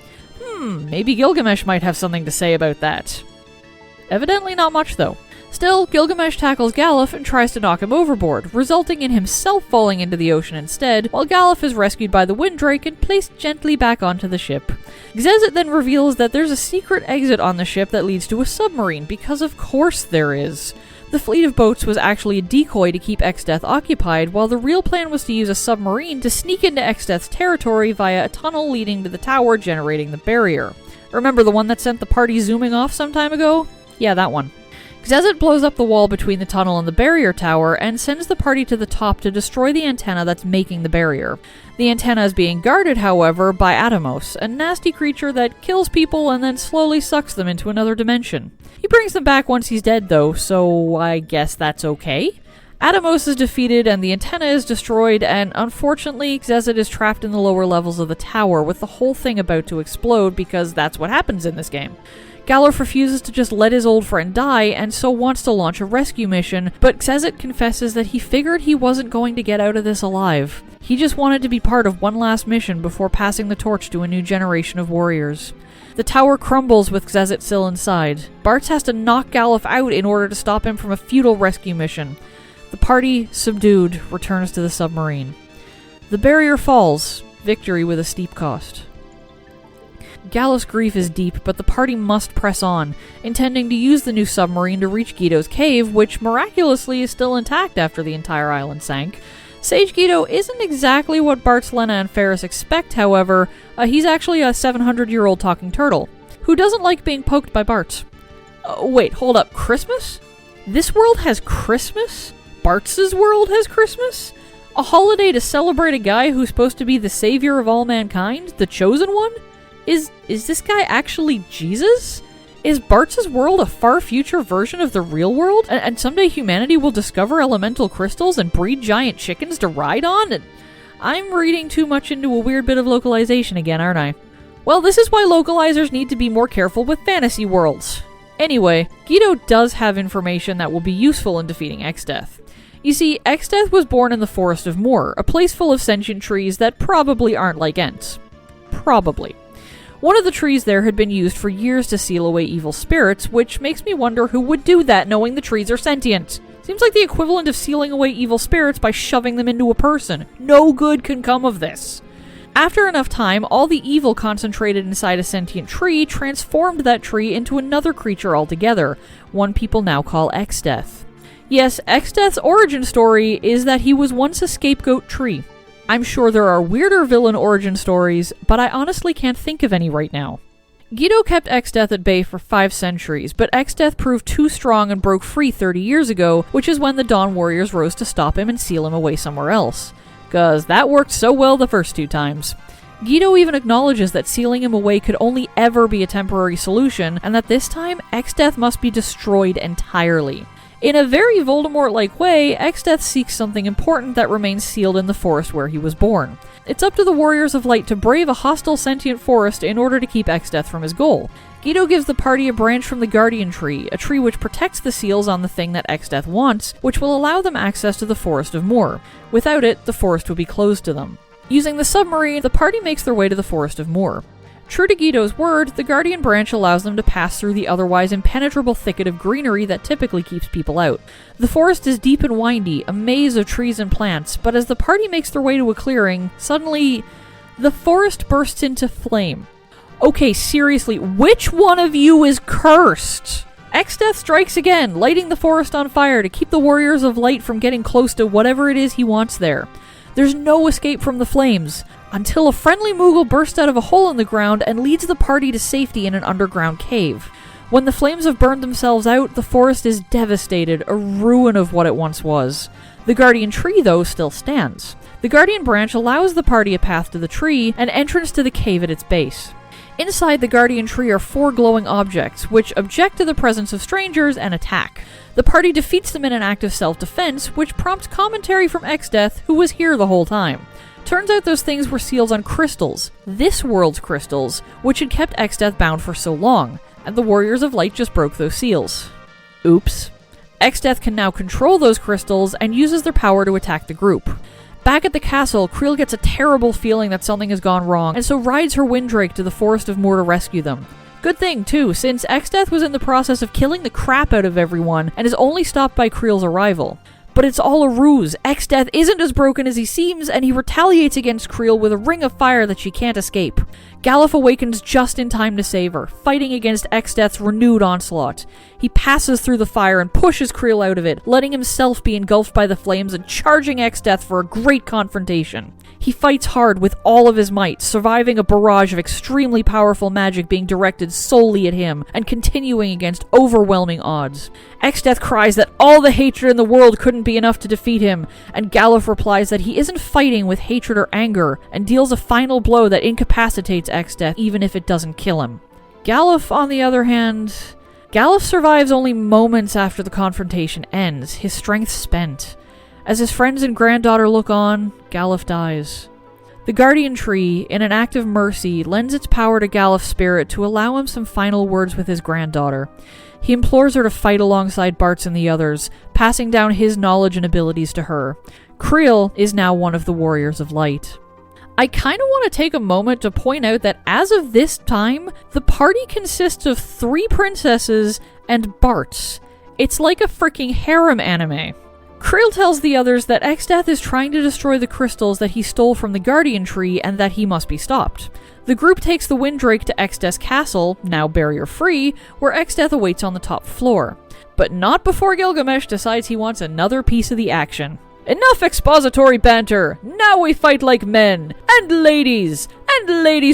Maybe Gilgamesh might have something to say about that. Evidently not much, though. Still, Gilgamesh tackles Galuf and tries to knock him overboard, resulting in himself falling into the ocean instead, while Galuf is rescued by the Windrake and placed gently back onto the ship. Zezit then reveals that there's a secret exit on the ship that leads to a submarine, because of course there is. The fleet of boats was actually a decoy to keep Exdeath occupied, while the real plan was to use a submarine to sneak into Exdeath's territory via a tunnel leading to the tower generating the barrier. Remember the one that sent the party zooming off some time ago? Yeah, that one. Zezit blows up the wall between the tunnel and the barrier tower and sends the party to the top to destroy the antenna that's making the barrier. The antenna is being guarded, however, by Atomos, a nasty creature that kills people and then slowly sucks them into another dimension. He brings them back once he's dead, though, so I guess that's okay. Atomos is defeated and the antenna is destroyed, and unfortunately, Zezit is trapped in the lower levels of the tower with the whole thing about to explode because that's what happens in this game. Galuf refuses to just let his old friend die, and so wants to launch a rescue mission, but Zezit confesses that he figured he wasn't going to get out of this alive. He just wanted to be part of one last mission before passing the torch to a new generation of warriors. The tower crumbles with Zezit still inside. Bartz has to knock Galuf out in order to stop him from a futile rescue mission. The party, subdued, returns to the submarine. The barrier falls, victory with a steep cost. Galuf's grief is deep, but the party must press on, intending to use the new submarine to reach Guido's cave, which miraculously is still intact after the entire island sank. Sage Guido isn't exactly what Bartz, Lena, and Ferris expect, however. He's actually a 700-year-old talking turtle, who doesn't like being poked by Bartz. Wait, hold up, Christmas? This world has Christmas? Bartz's world has Christmas? A holiday to celebrate a guy who's supposed to be the savior of all mankind? The chosen one? Is this guy actually Jesus? Is Bartz's world a far future version of the real world? And someday humanity will discover elemental crystals and breed giant chickens to ride on? And I'm reading too much into a weird bit of localization again, aren't I? Well, this is why localizers need to be more careful with fantasy worlds. Anyway, Guido does have information that will be useful in defeating Exdeath. You see, Exdeath was born in the Forest of Moor, a place full of sentient trees that probably aren't like Ents. Probably. One of the trees there had been used for years to seal away evil spirits, which makes me wonder who would do that knowing the trees are sentient. Seems like the equivalent of sealing away evil spirits by shoving them into a person. No good can come of this. After enough time, all the evil concentrated inside a sentient tree transformed that tree into another creature altogether, one people now call Exdeath. Yes, Exdeath's origin story is that he was once a scapegoat tree. I'm sure there are weirder villain origin stories, but I honestly can't think of any right now. Guido kept Exdeath at bay for 5 centuries, but Exdeath proved too strong and broke free 30 years ago, which is when the Dawn Warriors rose to stop him and seal him away somewhere else. 'Cause that worked so well the first 2 times. Guido even acknowledges that sealing him away could only ever be a temporary solution, and that this time, Exdeath must be destroyed entirely. In a very Voldemort-like way, Exdeath seeks something important that remains sealed in the forest where he was born. It's up to the Warriors of Light to brave a hostile sentient forest in order to keep Exdeath from his goal. Guido gives the party a branch from the Guardian Tree, a tree which protects the seals on the thing that Exdeath wants, which will allow them access to the Forest of Moor. Without it, the forest would be closed to them. Using the submarine, the party makes their way to the Forest of Moor. True to Guido's word, the Guardian Branch allows them to pass through the otherwise impenetrable thicket of greenery that typically keeps people out. The forest is deep and windy, a maze of trees and plants, but as the party makes their way to a clearing, suddenly, the forest bursts into flame. Okay, seriously, which one of you is cursed? Exdeath strikes again, lighting the forest on fire to keep the Warriors of Light from getting close to whatever it is he wants there. There's no escape from the flames, until a friendly Moogle bursts out of a hole in the ground and leads the party to safety in an underground cave. When the flames have burned themselves out, the forest is devastated, a ruin of what it once was. The Guardian Tree, though, still stands. The Guardian Branch allows the party a path to the tree, and entrance to the cave at its base. Inside the Guardian Tree are 4 glowing objects, which object to the presence of strangers and attack. The party defeats them in an act of self-defense, which prompts commentary from Exdeath, who was here the whole time. Turns out those things were seals on crystals, this world's crystals, which had kept Exdeath bound for so long, and the Warriors of Light just broke those seals. Oops. Exdeath can now control those crystals and uses their power to attack the group. Back at the castle, Creel gets a terrible feeling that something has gone wrong, and so rides her Windrake to the Forest of Moor to rescue them. Good thing, too, since Exdeath was in the process of killing the crap out of everyone, and is only stopped by Creel's arrival. But it's all a ruse. Exdeath isn't as broken as he seems, and he retaliates against Creel with a ring of fire that she can't escape. Galuf awakens just in time to save her, fighting against Exdeath's renewed onslaught. He passes through the fire and pushes Creel out of it, letting himself be engulfed by the flames and charging Exdeath for a great confrontation. He fights hard with all of his might, surviving a barrage of extremely powerful magic being directed solely at him, and continuing against overwhelming odds. Exdeath cries that all the hatred in the world couldn't be enough to defeat him, and Galuf replies that he isn't fighting with hatred or anger, and deals a final blow that incapacitates Exdeath even if it doesn't kill him. Galuf, on the other hand... Galuf survives only moments after the confrontation ends, his strength spent. As his friends and granddaughter look on, Galuf dies. The Guardian Tree, in an act of mercy, lends its power to Galuf's spirit to allow him some final words with his granddaughter. He implores her to fight alongside Bartz and the others, passing down his knowledge and abilities to her. Creel is now one of the Warriors of Light. I kind of want to take a moment to point out that as of this time, the party consists of 3 princesses and Bartz. It's like a freaking harem anime. Creel tells the others that Exdeath is trying to destroy the crystals that he stole from the Guardian Tree and that he must be stopped. The group takes the Windrake to Exdeath's castle, now barrier-free, where Exdeath awaits on the top floor. But not before Gilgamesh decides he wants another piece of the action. Enough expository banter! Now we fight like men! And ladies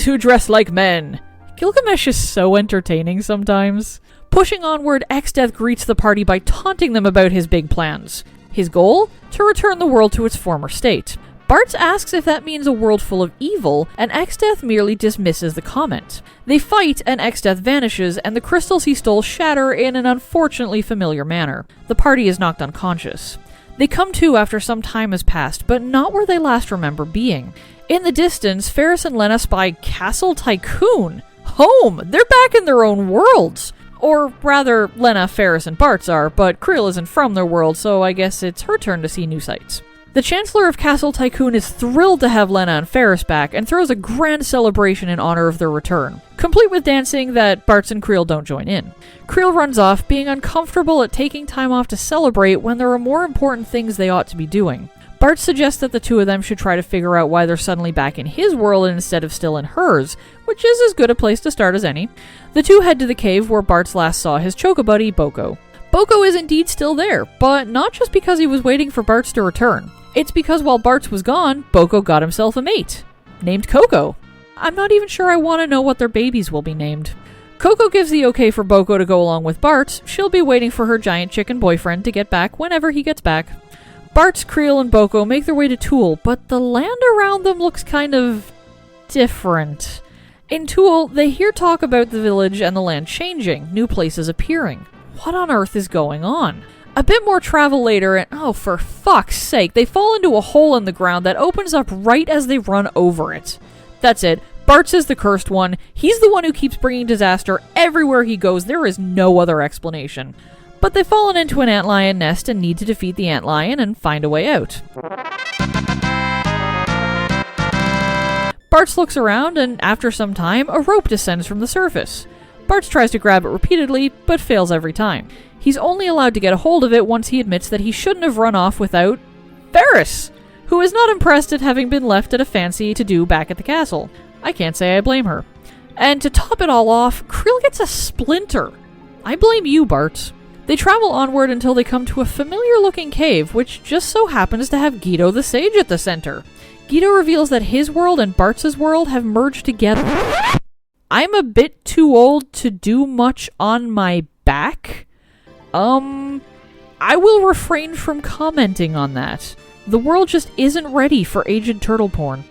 who dress like men! Gilgamesh is so entertaining sometimes. Pushing onward, Exdeath greets the party by taunting them about his big plans. His goal? To return the world to its former state. Bartz asks if that means a world full of evil, and Exdeath merely dismisses the comment. They fight, and Exdeath vanishes, and the crystals he stole shatter in an unfortunately familiar manner. The party is knocked unconscious. They come to after some time has passed, but not where they last remember being. In the distance, Ferris and Lena spy Castle Tycoon. Home! They're back in their own worlds! Or rather, Lena, Ferris, and Bartz are, but Creel isn't from their world, so I guess it's her turn to see new sights. The Chancellor of Castle Tycoon is thrilled to have Lena and Ferris back and throws a grand celebration in honor of their return, complete with dancing that Bartz and Creel don't join in. Creel runs off, being uncomfortable at taking time off to celebrate when there are more important things they ought to be doing. Bartz suggests that the two of them should try to figure out why they're suddenly back in his world instead of still in hers, which is as good a place to start as any. The two head to the cave where Bartz last saw his Choco buddy, Boko. Boko is indeed still there, but not just because he was waiting for Bartz to return. It's because while Bartz was gone, Boko got himself a mate, named Coco. I'm not even sure I want to know what their babies will be named. Coco gives the okay for Boko to go along with Bartz. She'll be waiting for her giant chicken boyfriend to get back whenever he gets back. Bartz, Creel, and Boko make their way to Tool, but the land around them looks kind of different. In Tool, they hear talk about the village and the land changing, new places appearing. What on earth is going on? A bit more travel later, and oh, for fuck's sake, they fall into a hole in the ground that opens up right as they run over it. That's it. Bartz is the cursed one. He's the one who keeps bringing disaster everywhere he goes. There is no other explanation. But they've fallen into an antlion nest and need to defeat the antlion and find a way out. Bartz looks around, and after some time, a rope descends from the surface. Bartz tries to grab it repeatedly, but fails every time. He's only allowed to get a hold of it once he admits that he shouldn't have run off without Ferris, who is not impressed at having been left at a fancy to-do back at the castle. I can't say I blame her. And to top it all off, Creel gets a splinter. I blame you, Bartz. They travel onward until they come to a familiar-looking cave, which just so happens to have Guido the Sage at the center. Guido reveals that his world and Bartz's world have merged together. I'm a bit too old to do much on my back. I will refrain from commenting on that. The world just isn't ready for aged turtle porn.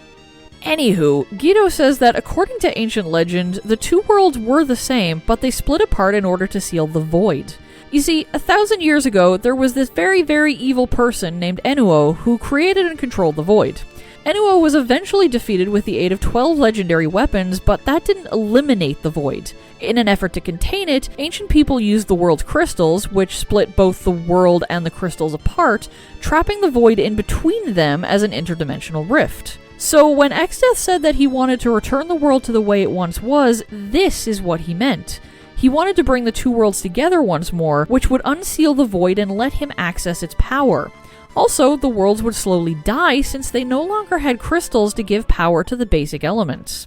Anywho, Guido says that according to ancient legend, the two worlds were the same, but they split apart in order to seal the void. You see, 1,000 years ago, there was this very, very evil person named Enuo who created and controlled the void. Enuo was eventually defeated with the aid of 12 legendary weapons, but that didn't eliminate the void. In an effort to contain it, ancient people used the world's crystals, which split both the world and the crystals apart, trapping the void in between them as an interdimensional rift. So when Exdeath said that he wanted to return the world to the way it once was, this is what he meant. He wanted to bring the two worlds together once more, which would unseal the void and let him access its power. Also, the worlds would slowly die since they no longer had crystals to give power to the basic elements.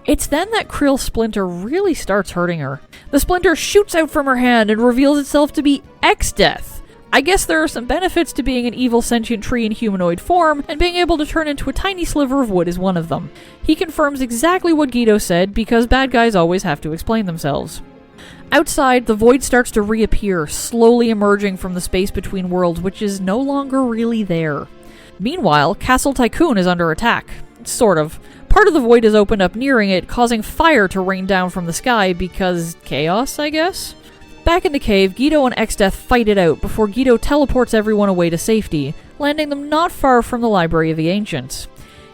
It's then that Creel's splinter really starts hurting her. The splinter shoots out from her hand and reveals itself to be Exdeath. I guess there are some benefits to being an evil sentient tree in humanoid form, and being able to turn into a tiny sliver of wood is one of them. He confirms exactly what Guido said, because bad guys always have to explain themselves. Outside, the void starts to reappear, slowly emerging from the space between worlds, which is no longer really there. Meanwhile, Castle Tycoon is under attack. Sort of. Part of the void is opened up nearing it, causing fire to rain down from the sky because chaos, I guess? Back in the cave, Guido and Exdeath fight it out before Guido teleports everyone away to safety, landing them not far from the Library of the Ancients.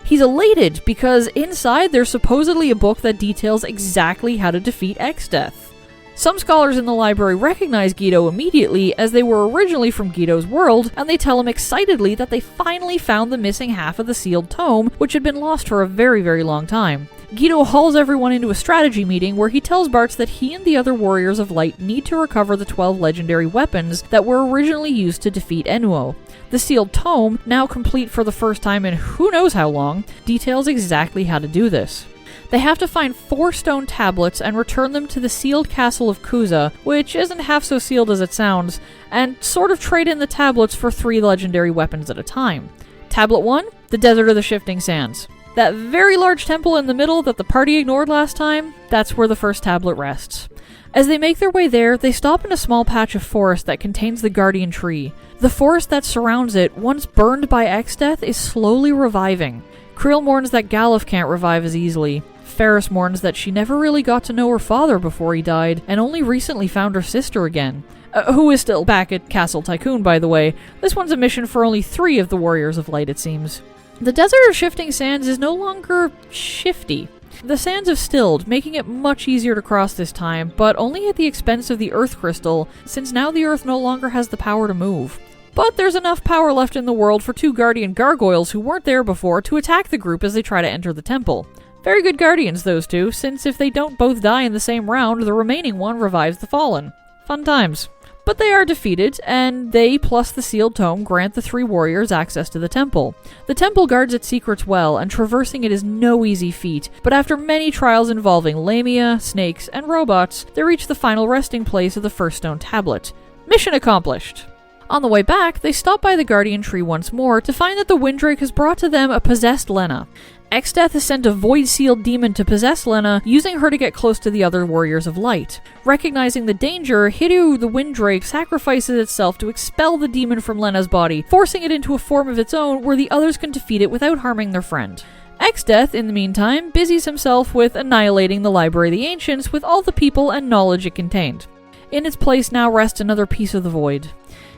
He's elated because inside there's supposedly a book that details exactly how to defeat Exdeath. Some scholars in the library recognize Guido immediately as they were originally from Guido's world, and they tell him excitedly that they finally found the missing half of the sealed tome, which had been lost for a very, very long time. Guido hauls everyone into a strategy meeting where he tells Bartz that he and the other Warriors of Light need to recover the 12 legendary weapons that were originally used to defeat Enuo. The sealed tome, now complete for the first time in who knows how long, details exactly how to do this. They have to find 4 stone tablets and return them to the sealed castle of Kuza, which isn't half so sealed as it sounds, and sort of trade in the tablets for 3 legendary weapons at a time. Tablet 1, the Desert of the Shifting Sands. That very large temple in the middle that the party ignored last time, that's where the first tablet rests. As they make their way there, they stop in a small patch of forest that contains the Guardian Tree. The forest that surrounds it, once burned by Exdeath, is slowly reviving. Creel mourns that Galuf can't revive as easily. Ferris mourns that she never really got to know her father before he died, and only recently found her sister again. Who is still back at Castle Tycoon, by the way. This one's a mission for only 3 of the Warriors of Light, it seems. The Desert of Shifting Sands is no longer shifty. The sands have stilled, making it much easier to cross this time, but only at the expense of the Earth Crystal, since now the Earth no longer has the power to move. But there's enough power left in the world for 2 Guardian Gargoyles who weren't there before to attack the group as they try to enter the temple. Very good Guardians, those 2, since if they don't both die in the same round, the remaining one revives the Fallen. Fun times. But they are defeated, and they plus the sealed tome grant the 3 warriors access to the temple. The temple guards its secrets well, and traversing it is no easy feat, but after many trials involving Lamia, snakes, and robots, they reach the final resting place of the first stone tablet. Mission accomplished! On the way back, they stop by the Guardian Tree once more to find that the Windrake has brought to them a possessed Lena. Exdeath has sent a void-sealed demon to possess Lena, using her to get close to the other Warriors of Light. Recognizing the danger, Hiryu the Windrake sacrifices itself to expel the demon from Lena's body, forcing it into a form of its own where the others can defeat it without harming their friend. Exdeath, in the meantime, busies himself with annihilating the Library of the Ancients with all the people and knowledge it contained. In its place now rests another piece of the void.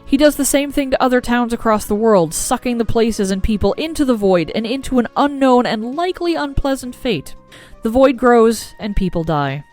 He does the same thing to other towns across the world, sucking the places and people into the void and into an unknown and likely unpleasant fate. The void grows, and people die.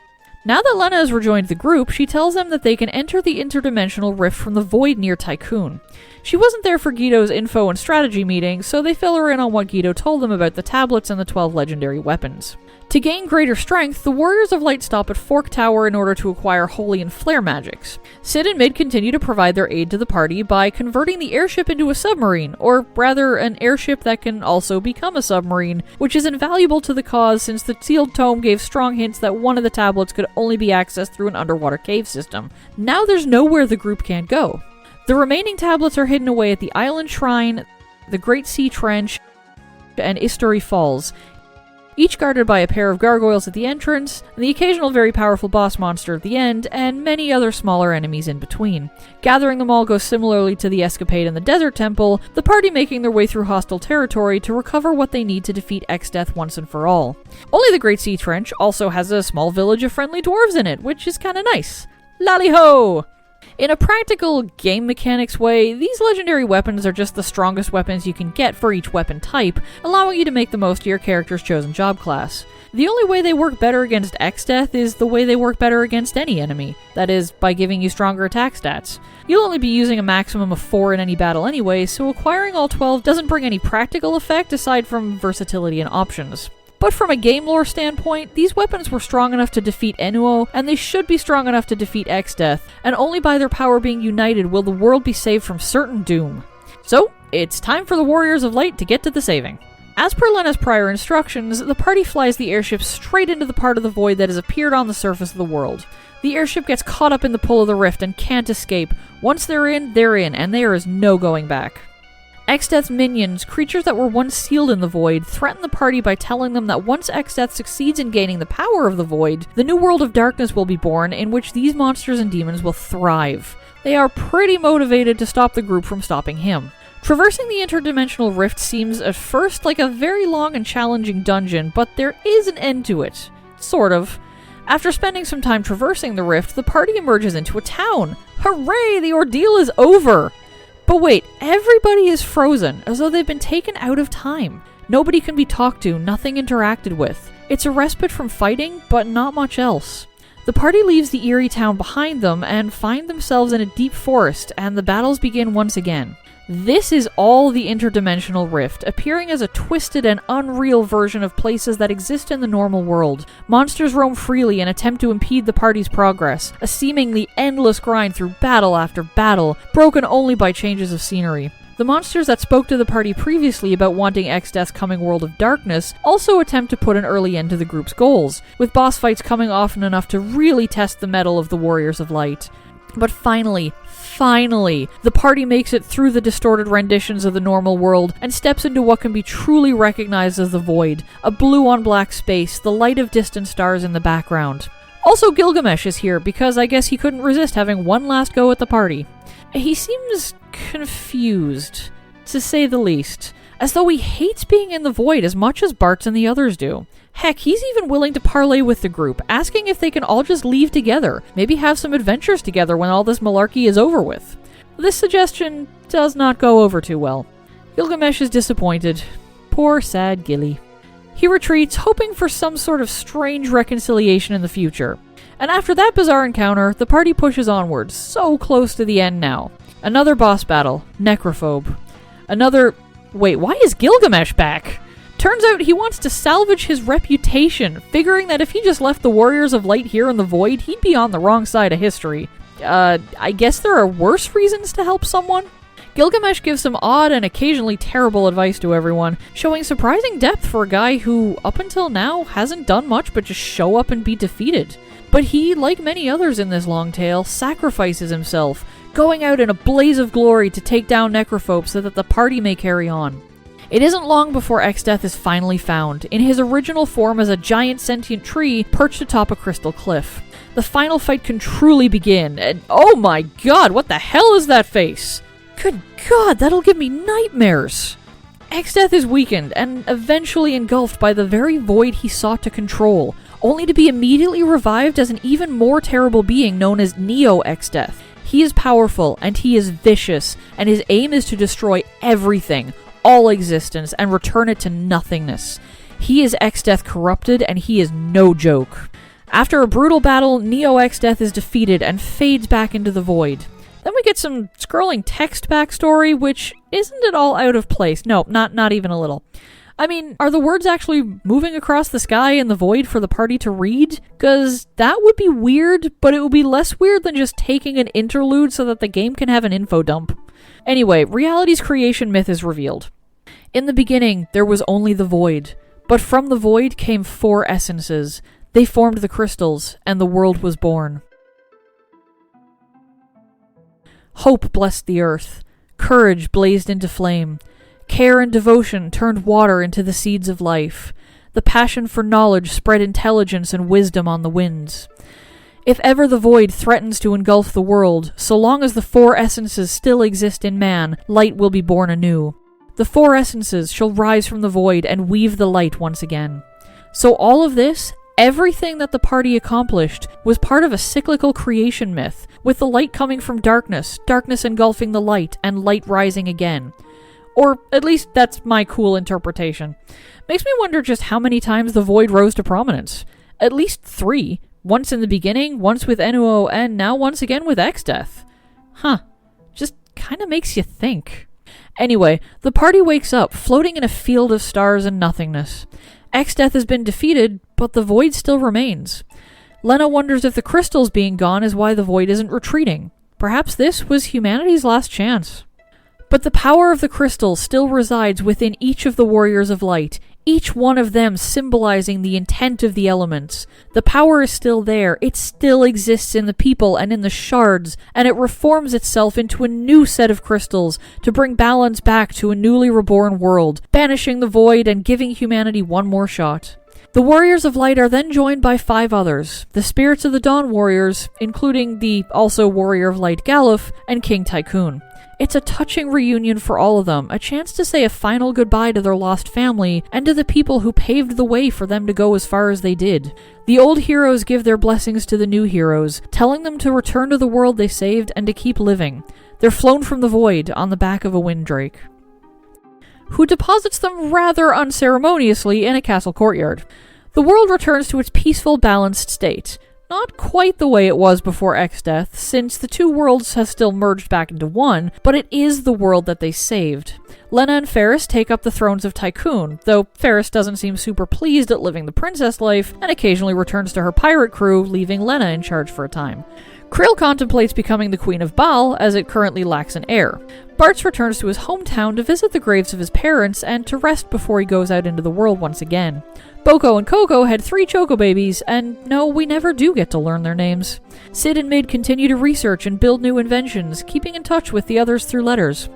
Now that Lena has rejoined the group, she tells them that they can enter the interdimensional rift from the void near Tycoon. She wasn't there for Guido's info and strategy meeting, so they fill her in on what Guido told them about the tablets and the 12 legendary weapons. To gain greater strength, the Warriors of Light stop at Fork Tower in order to acquire Holy and Flare magics. Sid and Mid continue to provide their aid to the party by converting the airship into a submarine, or rather an airship that can also become a submarine, which is invaluable to the cause since the sealed tome gave strong hints that one of the tablets could only be accessed through an underwater cave system. Now there's nowhere the group can't go. The remaining tablets are hidden away at the Island Shrine, the Great Sea Trench, and Istari Falls, each guarded by a pair of gargoyles at the entrance, and the occasional very powerful boss monster at the end, and many other smaller enemies in between. Gathering them all goes similarly to the escapade in the Desert Temple, the party making their way through hostile territory to recover what they need to defeat Exdeath once and for all. Only the Great Sea Trench also has a small village of friendly dwarves in it, which is kinda nice. Lally-ho! In a practical game mechanics way, these legendary weapons are just the strongest weapons you can get for each weapon type, allowing you to make the most of your character's chosen job class. The only way they work better against Exdeath is the way they work better against any enemy, that is, by giving you stronger attack stats. You'll only be using a maximum of 4 in any battle anyway, so acquiring all 12 doesn't bring any practical effect aside from versatility and options. But from a game lore standpoint, these weapons were strong enough to defeat Enuo, and they should be strong enough to defeat Exdeath, and only by their power being united will the world be saved from certain doom. So, it's time for the Warriors of Light to get to the saving. As per Lena's prior instructions, the party flies the airship straight into the part of the void that has appeared on the surface of the world. The airship gets caught up in the pull of the rift and can't escape. Once they're in, and there is no going back. Exdeath's minions, creatures that were once sealed in the void, threaten the party by telling them that once Exdeath succeeds in gaining the power of the void, the new world of darkness will be born in which these monsters and demons will thrive. They are pretty motivated to stop the group from stopping him. Traversing the interdimensional rift seems at first like a very long and challenging dungeon, but there is an end to it. Sort of. After spending some time traversing the rift, the party emerges into a town. Hooray! The ordeal is over! But wait, everybody is frozen, as though they've been taken out of time. Nobody can be talked to, nothing interacted with. It's a respite from fighting, but not much else. The party leaves the eerie town behind them and find themselves in a deep forest, and the battles begin once again. This is all the interdimensional rift, appearing as a twisted and unreal version of places that exist in the normal world. Monsters roam freely and attempt to impede the party's progress, a seemingly endless grind through battle after battle, broken only by changes of scenery. The monsters that spoke to the party previously about wanting Exdeath's coming world of darkness also attempt to put an early end to the group's goals, with boss fights coming often enough to really test the mettle of the Warriors of Light. But finally, the party makes it through the distorted renditions of the normal world and steps into what can be truly recognized as the Void, a blue-on-black space, the light of distant stars in the background. Also, Gilgamesh is here because I guess he couldn't resist having one last go at the party. He seems confused, to say the least, as though he hates being in the Void as much as Bartz and the others do. Heck, he's even willing to parlay with the group, asking if they can all just leave together, maybe have some adventures together when all this malarkey is over with. This suggestion does not go over too well. Gilgamesh is disappointed. Poor, sad Gilly. He retreats, hoping for some sort of strange reconciliation in the future. And after that bizarre encounter, the party pushes onwards, so close to the end now. Another boss battle, Necrophobe. Wait, why is Gilgamesh back? Turns out he wants to salvage his reputation, figuring that if he just left the Warriors of Light here in the Void, he'd be on the wrong side of history. I guess there are worse reasons to help someone? Gilgamesh gives some odd and occasionally terrible advice to everyone, showing surprising depth for a guy who, up until now, hasn't done much but just show up and be defeated. But he, like many others in this long tale, sacrifices himself, going out in a blaze of glory to take down Necrophobe so that the party may carry on. It isn't long before Exdeath is finally found, in his original form as a giant sentient tree perched atop a crystal cliff. The final fight can truly begin, and oh my god, what the hell is that face? Good god, that'll give me nightmares! Exdeath is weakened, and eventually engulfed by the very void he sought to control, only to be immediately revived as an even more terrible being known as Neo-Exdeath. He is powerful, and he is vicious, and his aim is to destroy everything, all existence, and return it to nothingness. He is Exdeath corrupted, and he is no joke. After a brutal battle, Neo-Exdeath is defeated and fades back into the void. Then we get some scrolling text backstory, which isn't at all out of place. No, not even a little. I mean, are the words actually moving across the sky in the void for the party to read? 'Cause that would be weird, but it would be less weird than just taking an interlude so that the game can have an info dump. Anyway, reality's creation myth is revealed. In the beginning, there was only the void, but from the void came 4 essences. They formed the crystals, and the world was born. Hope blessed the earth. Courage blazed into flame. Care and devotion turned water into the seeds of life. The passion for knowledge spread intelligence and wisdom on the winds. If ever the void threatens to engulf the world, so long as the 4 essences still exist in man, light will be born anew. The 4 essences shall rise from the void and weave the light once again. So all of this, everything that the party accomplished, was part of a cyclical creation myth, with the light coming from darkness, darkness engulfing the light, and light rising again. Or at least that's my cool interpretation. Makes me wonder just how many times the void rose to prominence. At least 3. Once in the beginning, once with Enuo, and now once again with Exdeath. Huh. Just kinda makes you think. Anyway, the party wakes up, floating in a field of stars and nothingness. Exdeath has been defeated, but the void still remains. Lena wonders if the crystals being gone is why the void isn't retreating. Perhaps this was humanity's last chance. But the power of the crystals still resides within each of the Warriors of Light, each one of them symbolizing the intent of the elements. The power is still there, it still exists in the people and in the shards, and it reforms itself into a new set of crystals to bring balance back to a newly reborn world, banishing the void and giving humanity one more shot. The Warriors of Light are then joined by 5 others, the Spirits of the Dawn Warriors, including the also Warrior of Light Galuf, and King Tycoon. It's a touching reunion for all of them, a chance to say a final goodbye to their lost family, and to the people who paved the way for them to go as far as they did. The old heroes give their blessings to the new heroes, telling them to return to the world they saved and to keep living. They're flown from the void on the back of a Windrake, who deposits them rather unceremoniously in a castle courtyard. The world returns to its peaceful, balanced state. Not quite the way it was before Exdeath, since the 2 worlds have still merged back into one, but it is the world that they saved. Lena and Ferris take up the thrones of Tycoon, though Ferris doesn't seem super pleased at living the princess life, and occasionally returns to her pirate crew, leaving Lena in charge for a time. Krill contemplates becoming the Queen of Baal, as it currently lacks an heir. Bartz returns to his hometown to visit the graves of his parents and to rest before he goes out into the world once again. Boko and Coco had 3 Choco babies, and no, we never do get to learn their names. Sid and Mid continue to research and build new inventions, keeping in touch with the others through letters.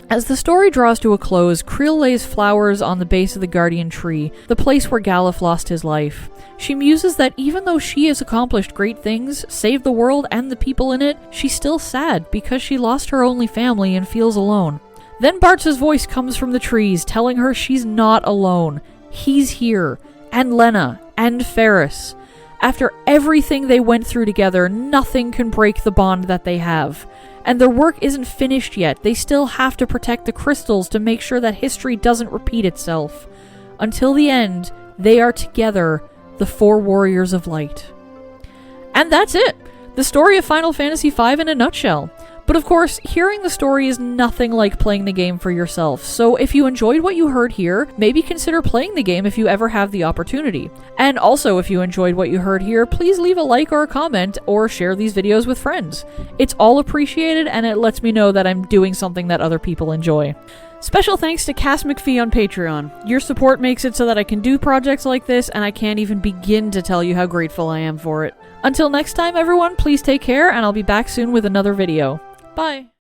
As the story draws to a close, Creel lays flowers on the base of the Guardian Tree, the place where Galuf lost his life. She muses that even though she has accomplished great things, saved the world and the people in it, she's still sad because she lost her only family and feels alone. Then Bartz's voice comes from the trees, telling her she's not alone. He's here. And Lena. And Ferris. After everything they went through together, nothing can break the bond that they have. And their work isn't finished yet. They still have to protect the crystals to make sure that history doesn't repeat itself. Until the end, they are together, the 4 Warriors of Light. And that's it! The story of Final Fantasy V in a nutshell. But of course, hearing the story is nothing like playing the game for yourself, so if you enjoyed what you heard here, maybe consider playing the game if you ever have the opportunity. And also, if you enjoyed what you heard here, please leave a like or a comment, or share these videos with friends. It's all appreciated, and it lets me know that I'm doing something that other people enjoy. Special thanks to Cass McPhee on Patreon. Your support makes it so that I can do projects like this, and I can't even begin to tell you how grateful I am for it. Until next time, everyone, please take care, and I'll be back soon with another video. Bye!